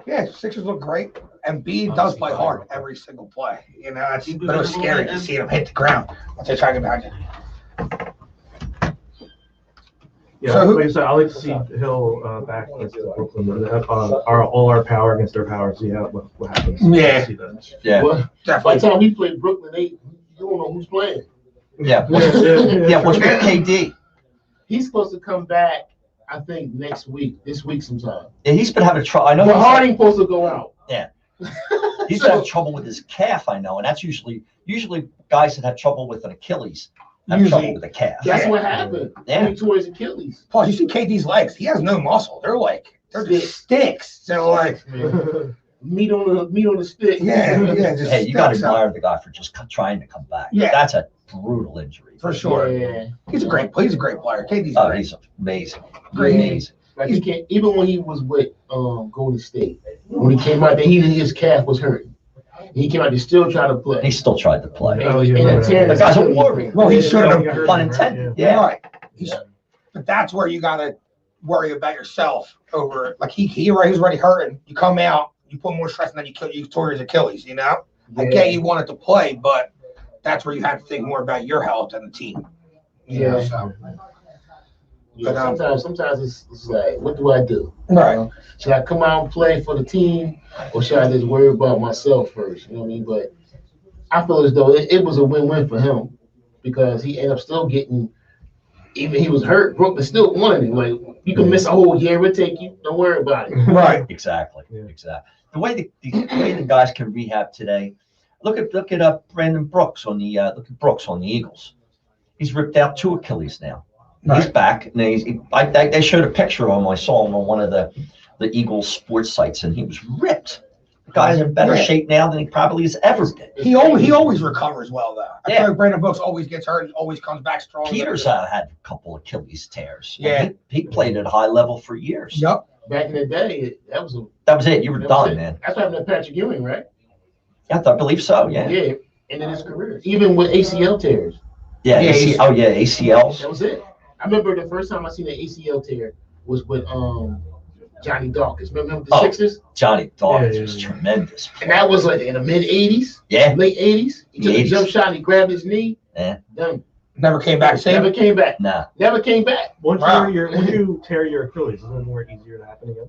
yeah, Sixers look great. And B does play hard every single play. You know, but it was scary to see him hit the ground. Once they try to get behind you. Yeah, So who- like I said, I like to see Hill back against Brooklyn. All our power against their power. See what happens. Yeah. See that. Yeah. Well, by Definitely. the time we play Brooklyn, you don't know who's playing. Yeah. Yeah. What's with KD? He's supposed to come back, I think, this week sometime. Yeah, he's been having trouble. I know But Harding supposed to go out. Yeah. He's been having trouble with his calf, I know, and that's usually guys that have trouble with an Achilles have Usually. trouble with a calf. That's Yeah. what happened. Yeah. He tore his Achilles. Plus, you see KD's legs. He has no muscle. They're just sticks. So, like, Meat on the stick. yeah, just Hey, you got to sticks. admire the guy for just trying to come back. Yeah. That's a brutal injury. For sure. Yeah. He's a great player. KD's Oh, great. he's amazing. Great. Amazing. Like he can't. Even when he was with Golden State, when he came out there, his calf was hurting. He came out there still trying to play. He still tried to play. Oh, yeah, And right, tearing The his guy's a Achilles. warrior. Well, he should have. Yeah. Pun intended. Yeah. Right. But that's where you gotta worry about yourself over. Like he was already hurting. You come out, you put more stress, and then you tore his Achilles. You know. I get you wanted to play, but that's where you have to think more about your health than the team. You know, Yeah. so. Yeah, sometimes it's like, what do I do? Right. Should I come out and play for the team, or should I just worry about myself first? You know what I mean? But I feel as though it was a win-win for him because he ended up still getting. Even he was hurt, Brooklyn still wanted him. Like you can miss a whole year, it'll take you. Don't worry about it. Right. Exactly. Yeah. Exactly. The way the guys can rehab today. Look at Brandon Brooks on the Eagles. He's ripped out 2 Achilles now. He's back, and they showed a picture of him. I saw him on one of the Eagles sports sites, and he was ripped. The guy's in better shape now than he probably has ever been. He always recovers well though. I Yeah. feel like Brandon Brooks always gets hurt. He always comes back strong. Peters had a couple Achilles tears. Yeah. He played at a high level for years. Yep. Back in the day, that was it. You were that was done, it. man. That's what happened to Patrick Ewing, right? I believe so. Yeah. Yeah, ended his career. Even with ACL tears, Yeah. Yeah, ACLs. that was it. I remember the first time I seen an ACL tear was with Johnny Dawkins. Remember him with the Sixers? Johnny Dawkins Yeah. was tremendous. And that was like in the mid '80s, Yeah. late '80s. He took a 80s. jump shot. He grabbed his knee. Yeah. Done. Never came back. Never came back. Nah. Never came back. Once Wow. once you tear your Achilles, isn't it more easier to happen again?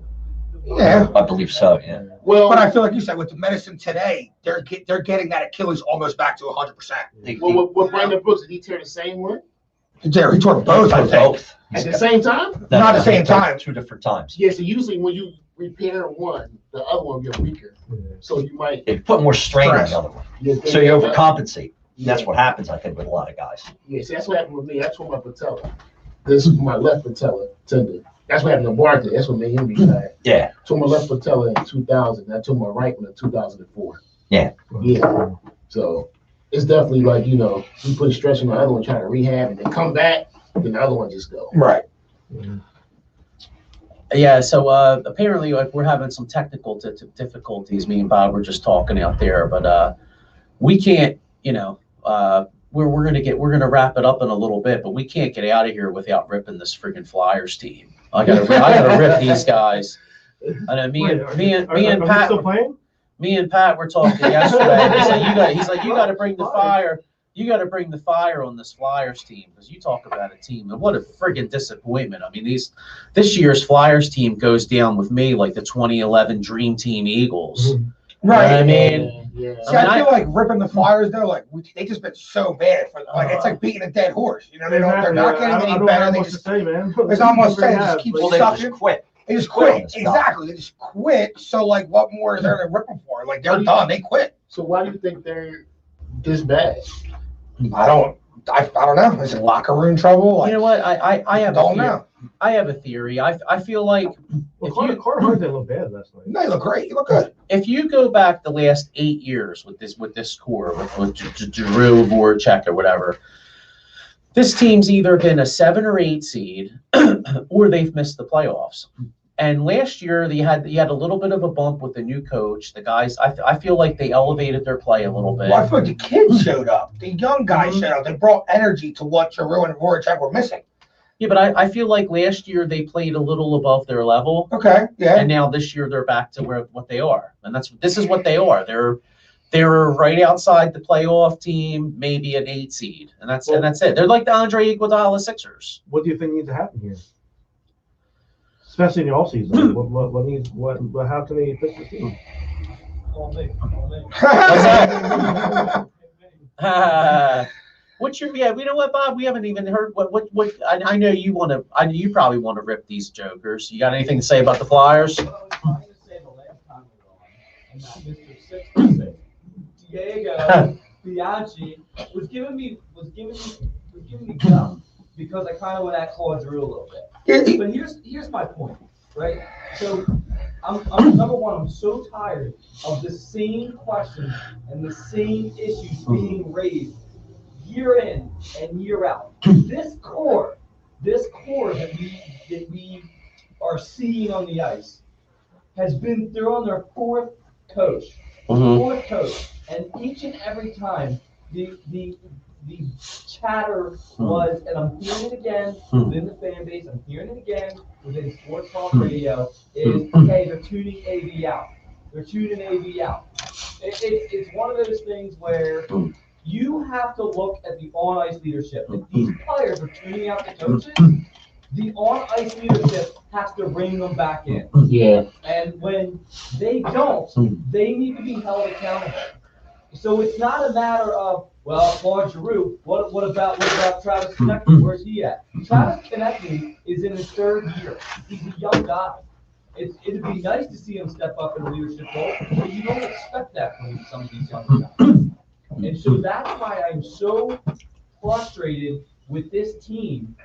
Yeah. I believe so, yeah. Well, But I feel like you said with the medicine today, they're getting that Achilles almost back to 100%. what Brandon Brooks, did he tear the same one He tore both, I think. Both. at the same time? No, Not no, the same he took time. 2 different times. Yeah, so usually when you repair one, the other one will get weaker. So you might. They put more strain on the other one. So you overcompensate. Yeah. That's what happens, I think, with a lot of guys. Yeah, see, that's what happened with me. I tore my patella. This is my left patella tendon. That's what happened to Barkley. That's what made him be tired. Yeah. Tore my left patella in 2000. I tore my right one in 2004. Yeah. Yeah. So it's definitely like, you put stress on the other one, trying to rehab, and then come back, then the other one just go. Right. Yeah, so apparently we're having some technical difficulties. Me and Bob were just talking out there, but we can't, we're gonna wrap it up in a little bit, but we can't get out of here without ripping this friggin' Flyers team. I gotta rip these guys. I know me and Pat. Still playing? Me and Pat were talking yesterday. He's like, you got to bring the fire. You got to bring the fire on this Flyers team, because you talk about a team, and what a friggin' disappointment. I mean, this year's Flyers team goes down with me like the 2011 Dream Team Eagles. Right. I mean, Yeah. See, I feel like ripping the Flyers though, like they just been so bad for it's like beating a dead horse. They're not getting any better. They just there's almost saying just keep Well, they sucking. just quit. They just quit on quit. this stuff. Exactly. They just quit. So like, what more is there to rip them for? Like they're done. They quit. So why do you think they're this bad? I don't know. Is it locker room trouble? Like, you know what? I have don't know. I have a theory. I feel like Carter Hart didn't look bad last night. No, you look great. You look good. if you go back the last 8 years with this core with Devereaux, Voracek, or whatever, this team's either been a 7 or 8 seed, or they've missed the playoffs. And last year, you had a little bit of a bump with the new coach. The guys, I feel like they elevated their play a little bit. Well, I feel like the kids showed up. The young guys showed up. They brought energy to what Giroux and Voracek were missing. Yeah, but I feel like last year they played a little above their level. Okay, yeah. And now this year they're back to what they are, and this is what they are. They're right outside the playoff team, maybe an 8 seed, and that's it. They're like the Andre Iguodala Sixers. What do you think needs to happen here? Especially in the offseason. How can they fix the team? What's your you know what, Bob? We haven't even heard what I know you want to. You probably want to rip these jokers. You got anything to say about the Flyers? Well, I was trying to say the last time we were on, and that Mr. 66, Diego Bianchi was giving me gum because I kind of went at Claude Drew a little bit. But here's my point, right? So I'm number one. I'm so tired of the same questions and the same issues being raised year in and year out. This core that we are seeing on the ice they're on their 4th coach. Fourth coach, and each and every time the chatter was, and I'm hearing it again within the fan base, I'm hearing it again within sports talk radio, is hey, they're tuning AV out. They're tuning AV out. It's one of those things where you have to look at the on-ice leadership. If these players are tuning out the coaches, the on-ice leadership has to bring them back in. Yeah. And when they don't, they need to be held accountable. So it's not a matter of, well, Claude Giroux, what about Travis Konechny? Where's he at? Travis Konechny is in his 3rd year. He's a young guy. It'd be nice to see him step up in a leadership role, but you don't expect that from some of these young guys. And so that's why I'm so frustrated with this team,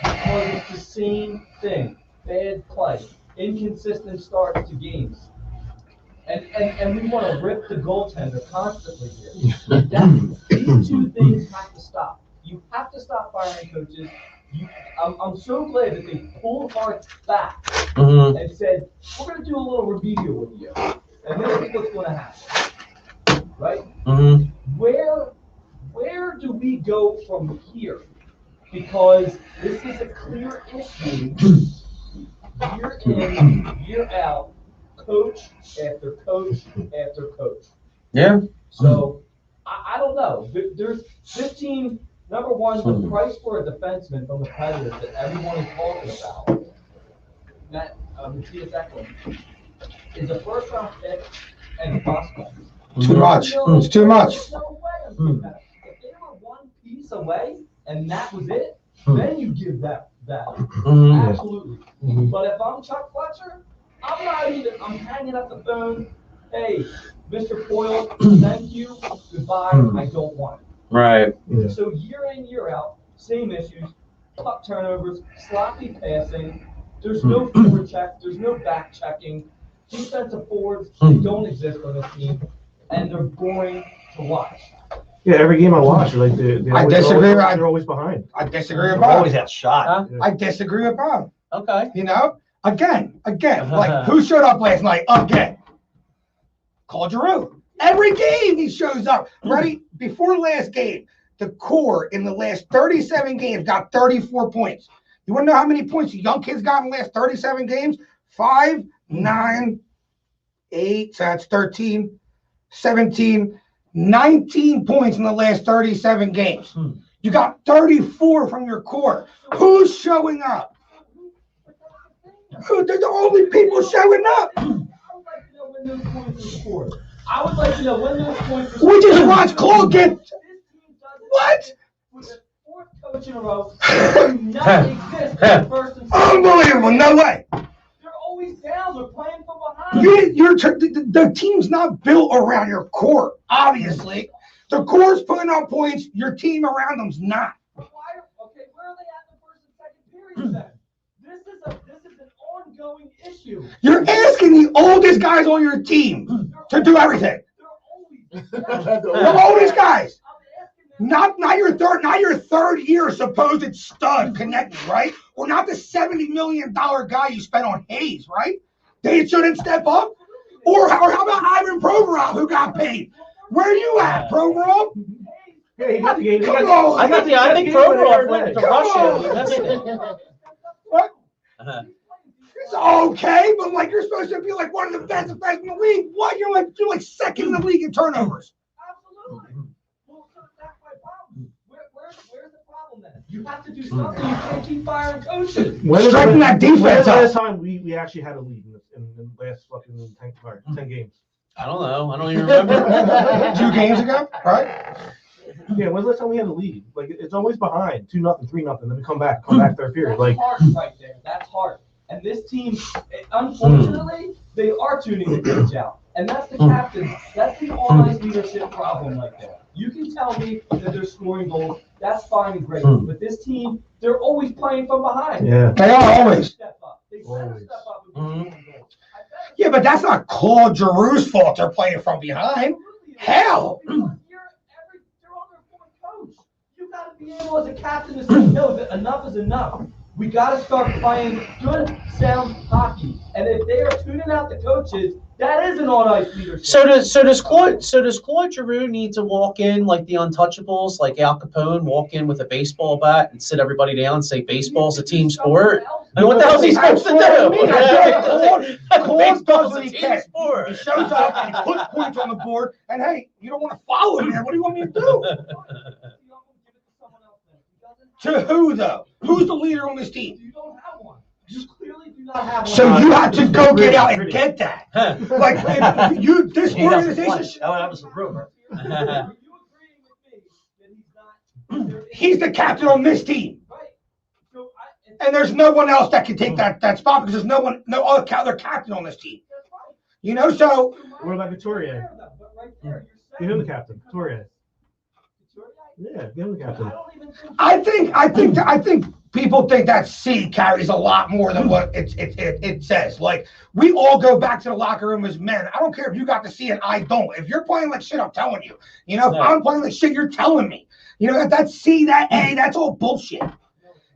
because it's the same thing. Bad play, inconsistent starts to games. And we want to rip the goaltender constantly here. These 2 things have to stop. You have to stop firing coaches. I'm so glad that they pulled Hart back and said, we're going to do a little remedial with you. And then I think what's going to happen. Right? Where do we go from here? Because this is a clear issue, year in, year out, coach after coach after coach. Yeah. So I don't know. There's this team Number one, the price for a defenseman from the Predators that everyone is talking about, Matthias Ekholm, is a first-round pick and a prospect. Too much. It's too much. There's no way I'm giving that. If they were one piece away and that was it, then you give that value. Absolutely. But if I'm Chuck Fletcher, I'm hanging up the phone. Hey, Mr. Coyle, thank you. Goodbye. I don't want it. Right. Yeah. So year in, year out, same issues, puck turnovers, sloppy passing. There's no forward check. There's no back checking. Defensive forwards, they don't exist on this team, and they're boring to watch. Yeah, every game I watch, like they're always behind. I disagree with They're Bob. always outshot. I disagree with Bob. Okay. You know, again, like who showed up last night? Again, Claude Giroux. Every game he shows up. Ready before last game, the core in the last 37 games got 34 points. You want to know how many points the young kids got in the last 37 games? 5, 9, 8. So that's 13, 17, 19 points in the last 37 games. You got 34 from your core. Who's showing up? They're the only people showing up. I would like to know when those points. We just watched Claude get. What? With the fourth coach in a row, do not exist in the first and second. Unbelievable! No way. They're always down. They're playing from behind. The team's not built around your core. Obviously, the core's putting up points. Your team around them's not. Okay, where are they at in the first and second period then? This is an ongoing issue. You're asking the oldest guys on your team to do everything. The oldest guys. Not your third year supposed stud connecting, right? Or not the $70 million guy you spent on Hayes, right? They shouldn't step up. Or how about Ivan Provorov, who got paid? Where are you at, Provorov? Yeah, he got the game. I think Provorov went to Russia. What? It's okay, but like you're supposed to be like one of the best defensemen in the league. What? You're like second in the league in turnovers. Absolutely. Well, so that's my problem. Where's the problem then? You have to do something. You can't keep firing coaches. Strengthen that defense When's the up. last time we actually had a lead in the last fucking 10 games? I don't know. I don't even remember. 2 games ago, right? Yeah, when's the last time we had a lead? Like it's always behind 2-0, 3-0, then we come back third period. That's Like hard right there. That's hard. And this team, unfortunately, they are tuning the coach out. And that's the captain. That's the all-ice leadership problem right there. You can tell me that they're scoring goals. That's fine and great. But this team, they're always playing from behind. yeah. They are always. Step up. They better step up and get goals. Yeah, but that's not Claude Giroux's fault. They're playing from behind. Hell. They're on their fourth coach. You got to be able as a captain to say, no, that enough is enough. We got to start playing good, sound hockey. And if they are tuning out the coaches, that is an all-ice leadership. So does Claude Giroux need to walk in like the Untouchables, like Al Capone, walk in with a baseball bat and sit everybody down and say baseball's a team sport? I mean, what the hell is he supposed to do? Claude does what he Team can. sport. He shows up and he puts points on the board. And hey, you don't want to follow him there. What do you want me to do? To who though? Who's the leader on this team? You don't have one. You clearly do not have one. So you have to go get out and get that. Like if this He doesn't play. organization, That was a rumor. Are you agreeing with me that he's not? he's the captain on this team. Right. So And there's no one else that can take that spot because there's no other captain on this team. that's right. You know, so What about Victoria? But right there, Give you're him the saying captain. Victoria. Yeah, give him the I captain. don't even think I think people think that C carries a lot more than what it says. Like we all go back to the locker room as men. I don't care if you got the C and I don't. If you're playing like shit, I'm telling you. You know, if I'm playing like shit, you're telling me. You know, that C, that A, that's all bullshit.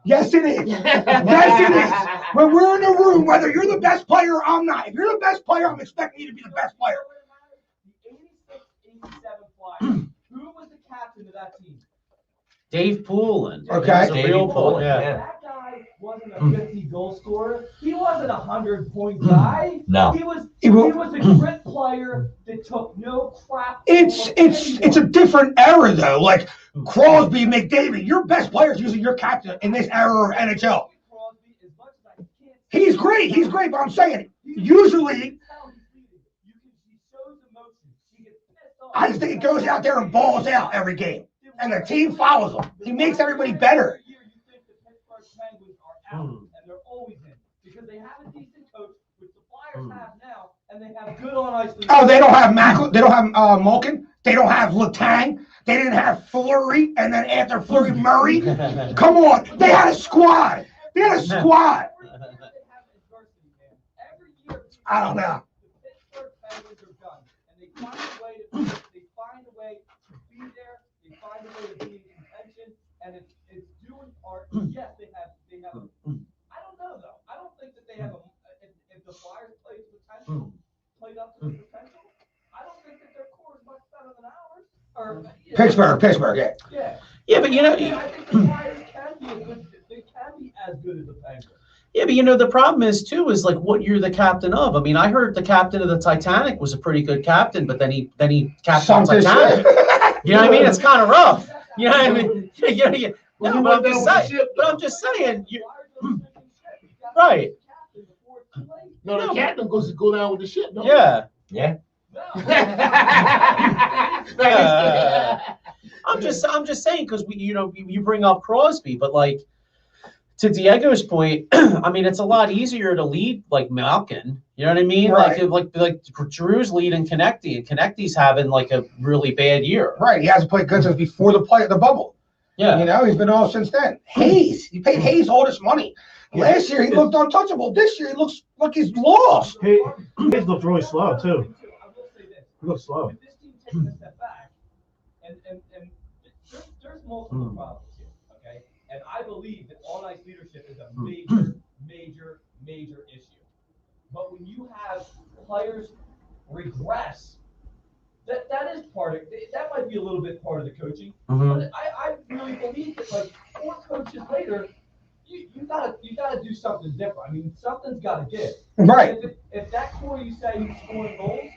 Yes, it is. Yes, it is. When we're in a room, whether you're the best player or I'm not, if you're the best player, I'm expecting you to be the best player. the 86-87 Flyers. Who was the captain of that team? Dave Poulin. Okay. He's a real Dave Poulin. Poulin, Yeah. yeah. That guy wasn't a 50 goal scorer. He wasn't a 100-point guy. No. He was a grit player that took no crap. It's a different era though. Like Crosby, McDavid, your best players usually your captain in this era of NHL. Crosby, as much as I can't He's great. He's great, but I'm saying usually he shows emotion. He gets pissed off. I just think he goes out there and balls out every game, and the team follows him. He makes everybody better. Every year you think the Pittsburgh Penguins are out, and they're always in because they have a decent coach, which the Flyers have now, and they have good on ice. Oh, they don't have They don't have Malkin. They don't have Letang. They didn't have Fleury, and then after Fleury, Murray. Come on, they had a squad. They had a squad. I don't know. The Pittsburgh Penguins are done, and they find a way to. They find a way to be there. They find a way to be in contention, and it's doing art. Yes, they have. I don't know though. I don't think that they have a. If the Flyers played played up to the potential, I don't think that their core is much better than ours. Or Pittsburgh, yeah. Yeah. Yeah, but I think the Flyers can be they can be as good as the Penguins. Yeah, but the problem is too is like what you're the captain of. I mean, I heard the captain of the Titanic was a pretty good captain, but then he captained the Titanic. You know what I mean? It's kind of rough. You know what I mean? Yeah. No, but I'm just saying. Right. No, the captain goes to go down with the ship. No? Yeah. Yeah. I'm just saying because you bring up Crosby, but like to Diego's point, I mean it's a lot easier to lead like Malkin. You know what I mean? Right. Like Drew's leading Konechny, and Konechny's having like a really bad year. Right, he hasn't played good since before the bubble. Yeah. He's been off since then. He paid Hayes all this money. Last year he looked untouchable. This year he looks like he's lost. He looked really slow too. He looks slow. With this team taking a step back, and there's multiple problems here, okay? And I believe that on-ice leadership is a major issue. But when you have players regress, that is part of that might be a little bit part of the coaching. But I really believe that like 4 coaches later, you gotta do something different. I mean, something's got to give. Right. If that core you say who's scoring goals,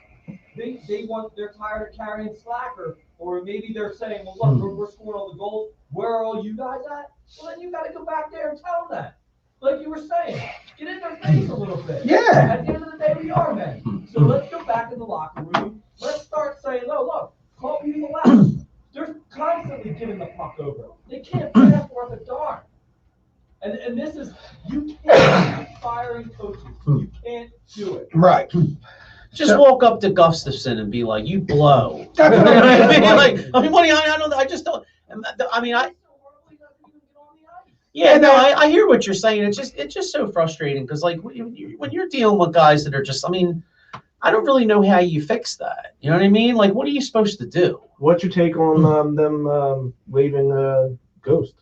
they're tired of carrying slack, or maybe they're saying, well, look, we're scoring all the goals. Where are all you guys at? Well, then you got to go back there and tell them that. Like you were saying, get in their face a little bit. Yeah. At the end of the day, we are men. So let's go back in the locker room. Let's start saying, oh, look, call people out. They're constantly giving the puck over. They can't pass worth a darn. And this is, you can't keep firing coaches. You can't do it. Right. Just walk up to Gustafson and be like, "You blow." That's what I just don't. I mean, Yeah, no, I hear what you're saying. It's just so frustrating because like when you're dealing with guys that are just, I mean, I don't really know how you fix that. You know what I mean? Like, what are you supposed to do? What's your take on them leaving Ghost?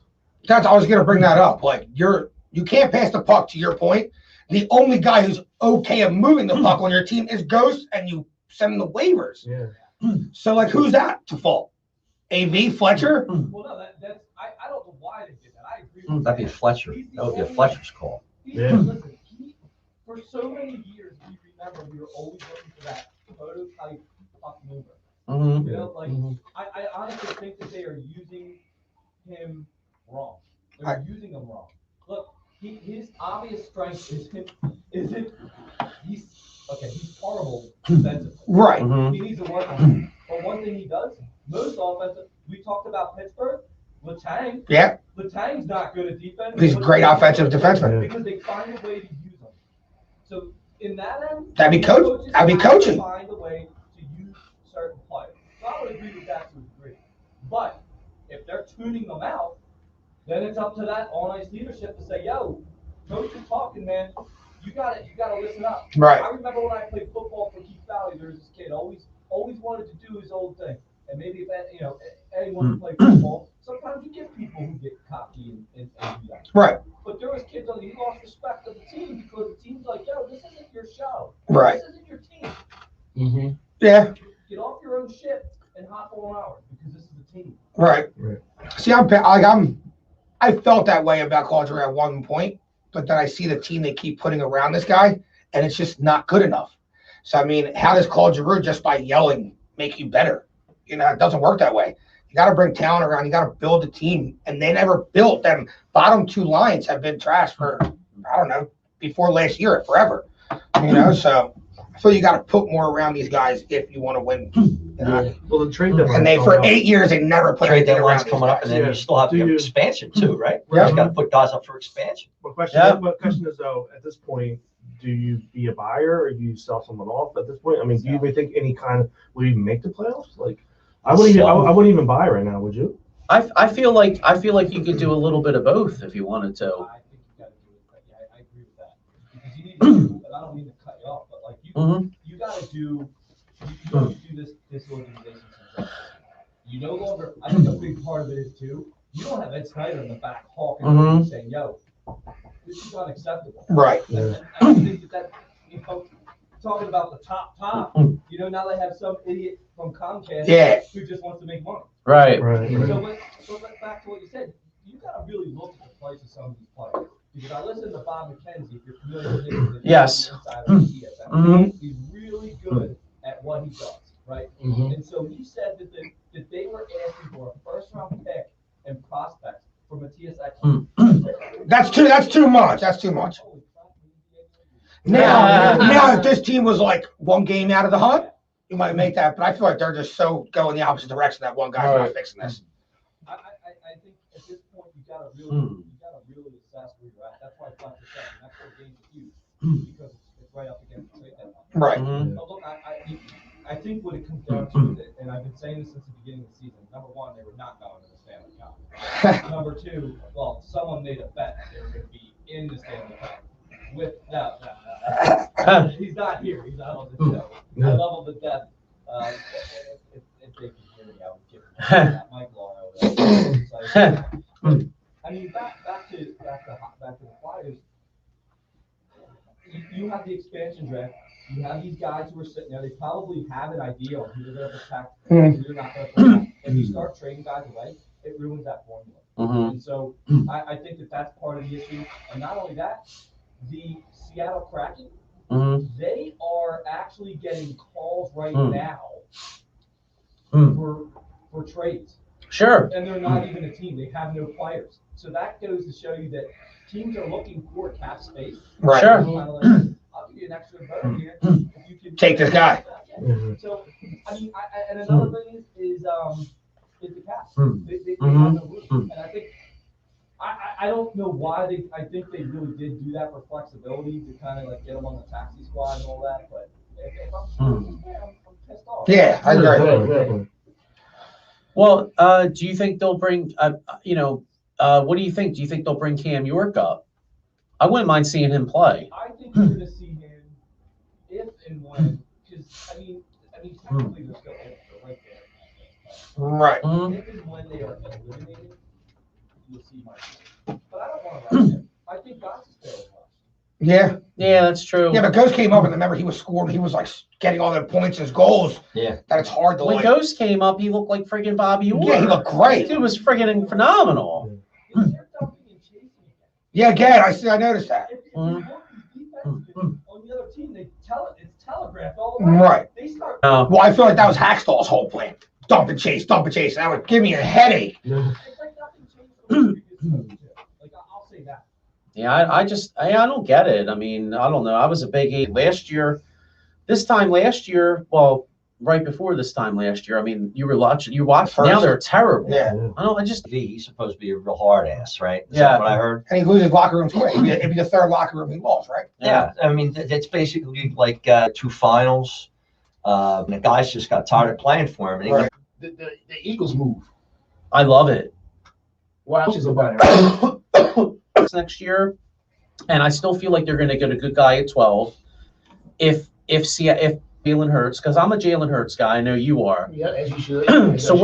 I was going to bring that up. Like you can't pass the puck. To your point, the only guy who's okay at moving the puck on your team is Ghost, and you send him the waivers. Yeah. So like, who's that to fault? AV Fletcher? Well, no, that's I don't know why they did that. I agree with That'd be that. Fletcher. That would be a Fletcher's call. Yeah. Listen, for so many years, we remember we were always looking for that prototype puck mover. Mm-hmm. You know, like I honestly think that they are using him wrong. They're using him wrong. Look, his obvious strength is he's horrible defensively. Right. He needs to work on it. But one thing he does, most offensive, we talked about Pittsburgh, Letang. Yeah. Letang's not good at defense. He's a great offensive defenseman. Because they find a way to use him. So in that end, That'd be coaching. Find a way to use certain players. So I would agree with that to a degree. But if they're tuning them out, then it's up to that on-ice leadership to say, "Yo, coach is talking, man. You gotta listen up." Right. I remember when I played football for Keith Valley, there was this kid always wanted to do his old thing. And maybe if anyone who plays football, sometimes you get people who get cocky and do that. Right. But there was kids he lost respect of the team because the team's like, "Yo, this isn't your show. Right. This isn't your team. Mm-hmm. Yeah. Get off your own shit and hop on ours because this is the team." Right. See, I felt that way about Claude Giroux at one point, but then I see the team they keep putting around this guy, and it's just not good enough. So I mean, how does Claude Giroux just by yelling make you better? It doesn't work that way. You got to bring talent around. You got to build a team, and they never built them. Bottom two lines have been trash for I don't know before last year, forever. So I feel you got to put more around these guys if you want to win. Well, the trade deadline. And they for 8 years they never put Trade anything deadline's around these coming up, and guys. then you still have your expansion too, right? You Yeah. just got to put guys up for expansion. My question is though, at this point, do you be a buyer or do you sell someone off at this point? I mean, do you even think any kind of will you even make the playoffs? Like, I wouldn't even buy right now. Would you? I feel like you could do a little bit of both if you wanted to. I think you got to do it. Yeah, I agree with that. Because you need to do, and I don't mean to cut you off, but like you got to do this organization. You no longer. I think a big part of it is too. You don't have Ed Snyder in the back hawking saying, "Yo, this is unacceptable." Right. And I think that talking about the top, now they have some idiot from Comcast who just wants to make money. Right. So back to what you said, you got to really look at the price of some of these players. Because I listened to Bob McKenzie, if you're familiar with him, Yes. He's really good at what he does, right? And so he said that they were asking for a first-round pick and prospects for Matthias Ekman. That's too much. That's too much. Now, if this team was like one game out of the hunt, you might make that. But I feel like they're just so going the opposite direction that one guy's not fixing this. I think at this point you gotta really assess where you're at. That's why I thought the next 4 games are huge because it's right up against the trade deadline. Right. But look, I think what it comes down to, and I've been saying this since the beginning of the season. Number one, they were not going to the Stanley Cup. Number two, well, someone made a bet that they were going to be in the Stanley Cup. He's not here. He's not on the show. I love him to death. If they could hear me, I would give him that Mike Law over there. I mean, back to the Flyers. You have the expansion draft. You have these guys who are sitting there. They probably have an idea on who they're going to protect and who they're not going to protect. If you start trading guys away, it ruins that formula. And so I think that's part of the issue. And not only that, the Seattle Kraken, they are actually getting calls right now for trades. Sure. And they're not even a team. They have no players. So that goes to show you that teams are looking for cap space. Right. Sure. I'll give you an extra vote here if you can Take this guy. So, I mean, and another thing is the cap. They have no room. And I think I don't know why I think they really did do that for flexibility to kind of like get them on the taxi squad and all that. But if I'm pissed off. Yeah, I agree. Well, do you think they'll bring? What do you think? Do you think they'll bring Cam York up? I wouldn't mind seeing him play. I think you're going to see him if and when, because I mean, technically they're still in. They're right there. Right. If and when they are eliminated, you'll see Mike. But I don't want to rush him. I think Goss is still rushed. Yeah. Yeah, that's true. Yeah, but Ghost came up and remember he was scoring. He was like getting all the points as goals. Yeah. That it's hard to When like. Ghost came up, he looked like friggin' Bobby Orr. Yeah, he looked great. Dude was friggin' phenomenal. They're dumping and chasing again. Yeah, again, I noticed that. If you look at these defenses on the other team, it's telegraphed all the way. Right. They start. Well, I feel like that was Hackstall's whole plan. Dump and chase. That would give me a headache. It's like nothing changed from the previous season. Like I'll say that. Yeah, I don't get it. I mean, I don't know. I was a big eight last year. This time last year, well, right before this time last year. I mean, you watched. Now they're terrible. Yeah. He's supposed to be a real hard ass, right? Is Yeah. that what I heard? And he loses locker rooms quick. It'd be the third locker room he lost, right? Yeah. I mean, that's basically like 2 finals. And the guys just got tired of playing for him. And he Right. The Eagles move. I love it. What else is about it? Next year, and I still feel like they're going to get a good guy at 12. If Jalen Hurts, because I'm a Jalen Hurts guy, I know you are. Yeah, as you should. So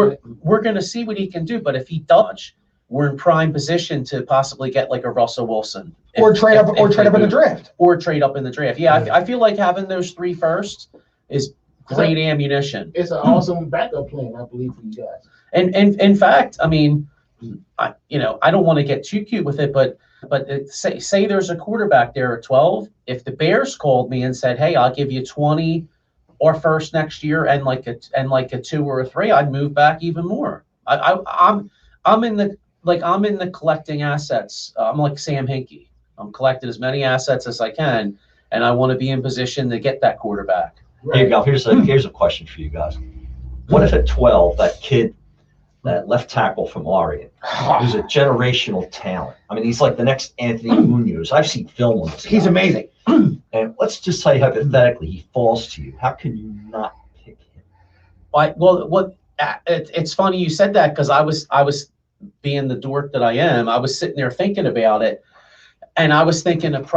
we're going to see what he can do. But if he does, we're in prime position to possibly get like a Russell Wilson, Or trade up in the draft. or trade up in the draft. Yeah, I feel like having those 3 firsts is great ammunition. It's an awesome backup plan, I believe, for you guys. And in fact, I mean, I don't want to get too cute with it, but say there's a quarterback there at 12. If the Bears called me and said, "Hey, I'll give you 20 or first next year and like a 2 or a 3," I'd move back even more. I'm in the collecting assets. I'm like Sam Hinkie. I'm collecting as many assets as I can, and I want to be in position to get that quarterback. Here you go. Here's a question for you guys. What if at 12, that kid, that left tackle from Oregon, who's a generational talent? I mean, he's like the next Anthony Munoz. I've seen film on this. He's guy. amazing. And let's just say hypothetically, he falls to you. How can you not pick him? It's funny you said that, because I was being the dork that I am. I was sitting there thinking about it, and I was thinking of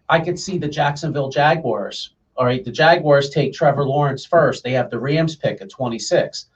I could see the Jacksonville Jaguars. All right, the Jaguars take Trevor Lawrence first. They have the Rams pick at 26.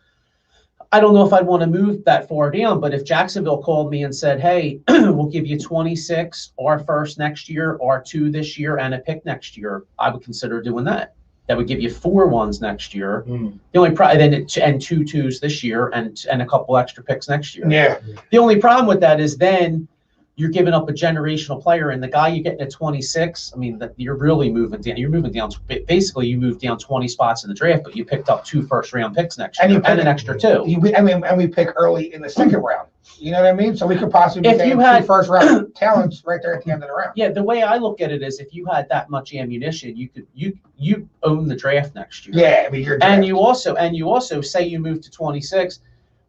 I don't know if I'd want to move that far down, but if Jacksonville called me and said, hey, we'll give you 26, our first next year, our 2 this year, and a pick next year, I would consider doing that. That would give you 4 1s next year. The only problem, and 2 2s this year, and a couple extra picks next year. Yeah. The only problem with that is then you're giving up a generational player, and the guy you get at 26, I mean, you're really moving down. You're moving down. Basically, you moved down 20 spots in the draft, but you picked up 2 first-round picks next year, and an extra 2. And we pick early in the second round. You know what I mean? So we could possibly If you had 2 first-round talents right there at the end of the round. Yeah, the way I look at it is, if you had that much ammunition, you own the draft next year. Yeah, I mean, and you also say you move to 26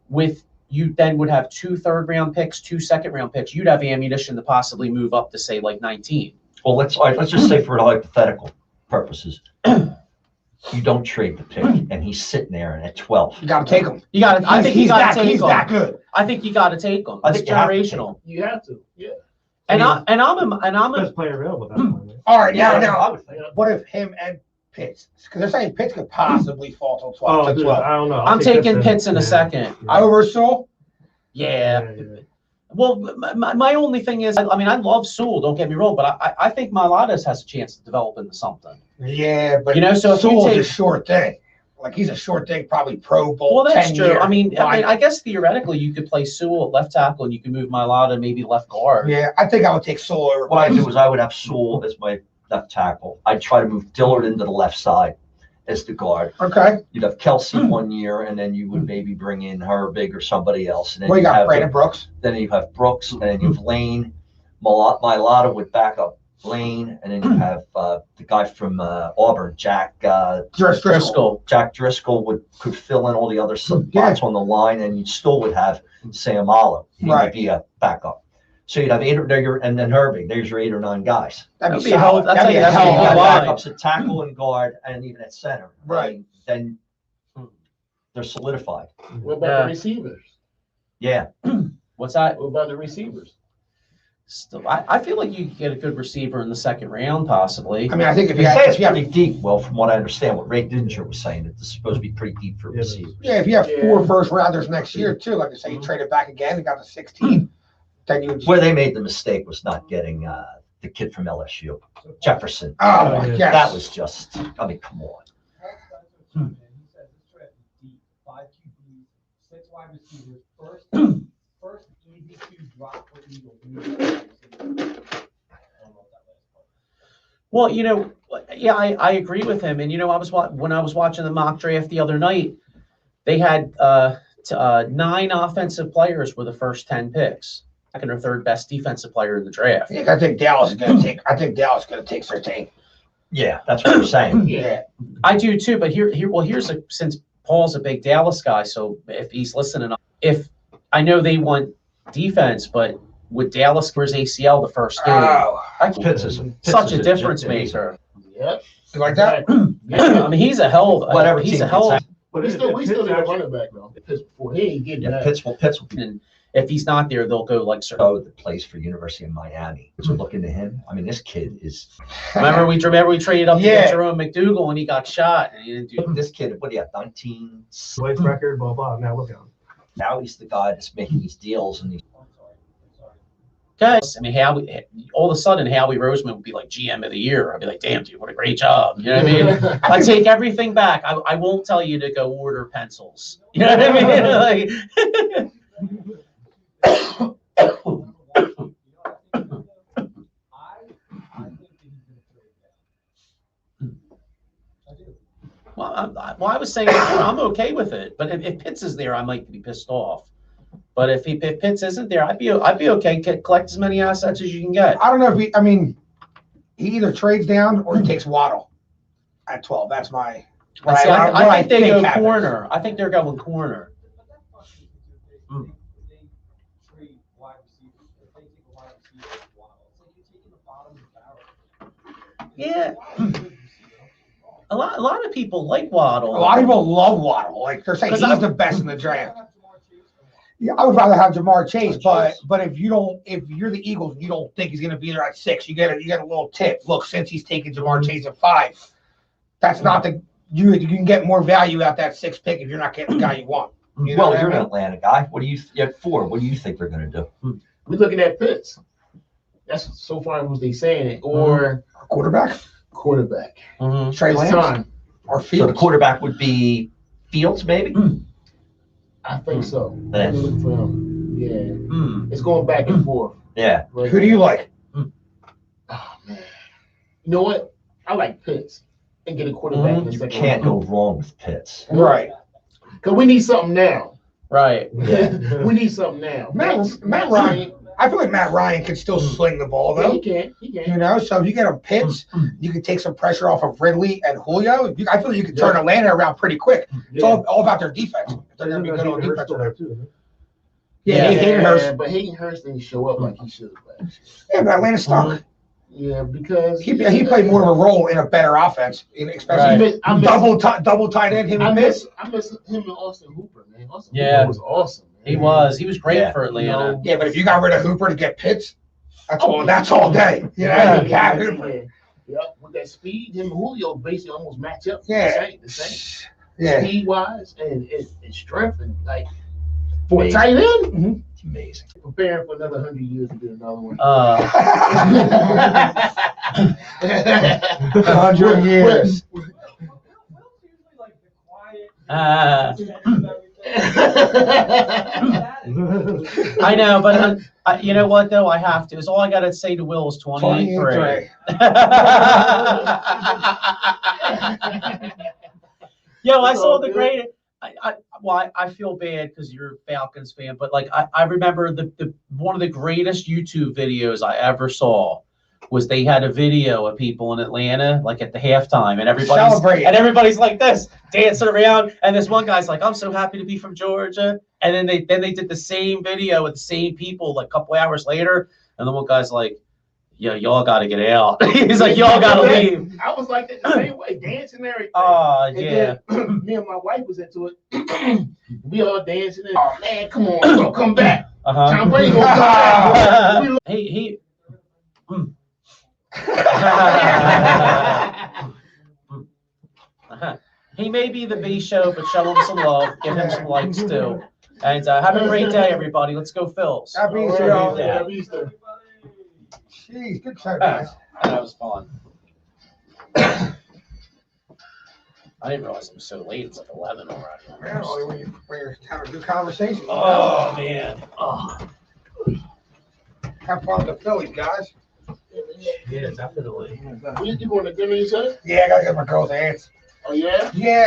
with. You then would have 2 third-round picks, 2 second-round picks. You'd have ammunition to possibly move up to, say, like 19. Well, let's just say, for hypothetical purposes, you don't trade the pick, and he's sitting there, and at 12, you got to take him. You got. I think he's you got to take him. He's that good. I think you got to take him. I It's think you have to generational. You have to, yeah. And I'm Best player available at that point. All right, Yeah, now, I would think. what if him and Pitts? Because they're saying Pitts could possibly fall till 12. Oh, to dude, 12. I don't know. I'm taking Pitts in a second. Over Sewell? Yeah. Well, my only thing is, I mean, I love Sewell, don't get me wrong, but I think Mailata's has a chance to develop into something. Yeah, but So if Sewell's you take, a short thing. Like, he's a short thing, probably Pro Bowl. well, that's 10 true. year. I guess theoretically you could play Sewell at left tackle, and you can move Mailata maybe left guard. Yeah, I think I would take Sewell over. What I do is I would have Sewell as my left tackle. I'd try to move Dillard into the left side as the guard. Okay. You'd have Kelsey 1 year, and then you would maybe bring in Herbig or somebody else. And then Well, you got have Brandon Brooks. Then you have Brooks, and then you have Lane. Mailata would back up Lane, and then you have the guy from Auburn, Jack Driscoll. Jack Driscoll could fill in all the other spots on the line, and you still would have Sam Olive. He would be a backup. So you'd have 8 and then Herbig. There's your 8 or 9 guys. That'd be a hell. solid. That'd be a That's hell a of a good line. line. Backups at tackle and guard, and even at center. Right. Then they're solidified. What about the receivers? Yeah. What's that? What about the receivers? Still, I feel like you could get a good receiver in the second round, possibly. I mean, I think if They you say have, it's pretty deep. Well, from what I understand, what Ray Didinger was saying, that this is supposed to be pretty deep for Yeah, receivers. if you have 4 first rounders next year too, like I say, you trade it back again and got to 16, then you. Where they made the mistake was not getting the kid from LSU, Jefferson. Oh my Yeah. gosh. That was just, I mean, come on. He said this draft is deep. 5 QBs, 6 wide receivers. First easy to drop for Eagles. Well, yeah, I agree with him. And when I was watching the mock draft the other night, they had 9 offensive players were the first 10 picks. Second or third best defensive player in the draft. I think Dallas is going to take. I think Dallas is going to take 13. Yeah, that's what we're saying. Yeah. I do too. But since Paul's a big Dallas guy, so if he's listening, if I know they want defense, but with Dallas for his ACL the first game, Pitts is such a difference maker. Yep. You like that? I mean, he's a hell of Whatever he's team a hell of, But We still need a running back though. Before he ain't getting Yeah, that. Pitts will be and if he's not there, they'll go like that plays for University of Miami. So look into him. I mean, this kid is. Remember we traded up to Yeah. get Jerome McDougal when he got shot and he didn't do. This kid, what do you have, 19? White's record, blah, blah. Now look at him. Now he's the guy that's making these deals, and he's. Guys, I mean, all of a sudden Howie Roseman would be like GM of the year. I'd be like, damn, dude, what a great job. You know what I mean? I take everything back. I won't tell you to go order pencils. You know what I mean? Like, well, I was saying before, I'm okay with it. But if Pitts is there, I might be pissed off. But if Pitts isn't there, I'd be okay. Collect as many assets as you can get. I don't know if he. I mean, he either trades down or he takes Waddle at 12. That's my. See, I think they go happens. corner. I think they're going corner. If they trade wide receivers, if they take a wide receiver, it's like you're taking the bottom of the barrel. Yeah. A lot of people like Waddle. A lot of people love Waddle. Like they're saying he's the best in the draft. Yeah, I would rather have Jamar Chase, but if you're the Eagles, you don't think he's going to be there at 6. You get a little tip. Look, since he's taking Jamar Chase at 5, that's not the you can get more value out that 6th pick if you're not getting the guy you want. You know Well, what I you're mean? an Atlanta guy. What do you at 4? What do you think they're going to do? We're looking at Pitts. That's so far what they saying it, or Quarterback, Mm-hmm. Trey it's Lance, time. or So the Fields. quarterback would be Fields, maybe. I think so. Yeah. I'm looking for him. Yeah, Mm. it's going back and forth. Yeah. Right Who do you like? Oh man, you know what? I like Pitts and get a quarterback in the You second can't go round. wrong with Pitts. Right. Cause we need something now. Right. Yeah. We need something now. Matt Ryan. I feel like Matt Ryan can still sling the ball Yeah, though. he can. He You can. know, so if you get a Pitts, you can take some pressure off of Ridley and Julio. I feel like you can turn Atlanta around pretty quick. It's all about their defense. If they're going to be good on defense. Yeah, Hayden Hurst. But Hayden Hurst didn't show up like he should have. Yeah, but Atlanta stunk. Yeah, because He played more of a role in a better offense, especially I miss double tight end. Him I and miss Pitts. him and Austin Hooper, man. Austin Yeah. Hooper was awesome. Man. He was great Yeah. for Atlanta. You know, Yeah, but if you got rid of Hooper to get Pitts, that's all. yeah. That's all day. You know, Yeah. you got Hooper. Yeah, with that speed, him and Julio basically almost match up. Yeah. The same. Yeah. Speed wise and strength and like for a tight end, It's amazing. preparing for another 100 years to do another one. 100 years. I know, but you know what though? I have to. It's all I got to say to Will is 28-3. Yo, I saw the great. I feel bad because you're a Falcons fan, but like I remember the one of the greatest YouTube videos I ever saw was they had a video of people in Atlanta like at the halftime and everybody's like this dancing around and this one guy's like, I'm so happy to be from Georgia, and then they did the same video with the same people like a couple hours later, and the one guy's like, yo, y'all got to get out. He's like, y'all got to leave. I was like that the same way, dancing and everything. Oh, And yeah. then, me and my wife was into it. We all dancing and, oh man, come on, so come back. Tom Brady gonna come back. We He he may be the B show, but show him some love. Give him some likes too. And have a great day, everybody. Let's go, Phils. Happy All Easter, right, y'all. yeah, Happy Easter. Jeez, good show, guys. That was fun. I didn't realize it was so late. It's like 11 already. Yeah, only when you're having a good conversation. Oh, man. Oh. Have fun with the Phillies, guys. Yeah, definitely. You going to dinner, you said? Yeah, I gotta get my girl's aunts. Oh, yeah? Yeah.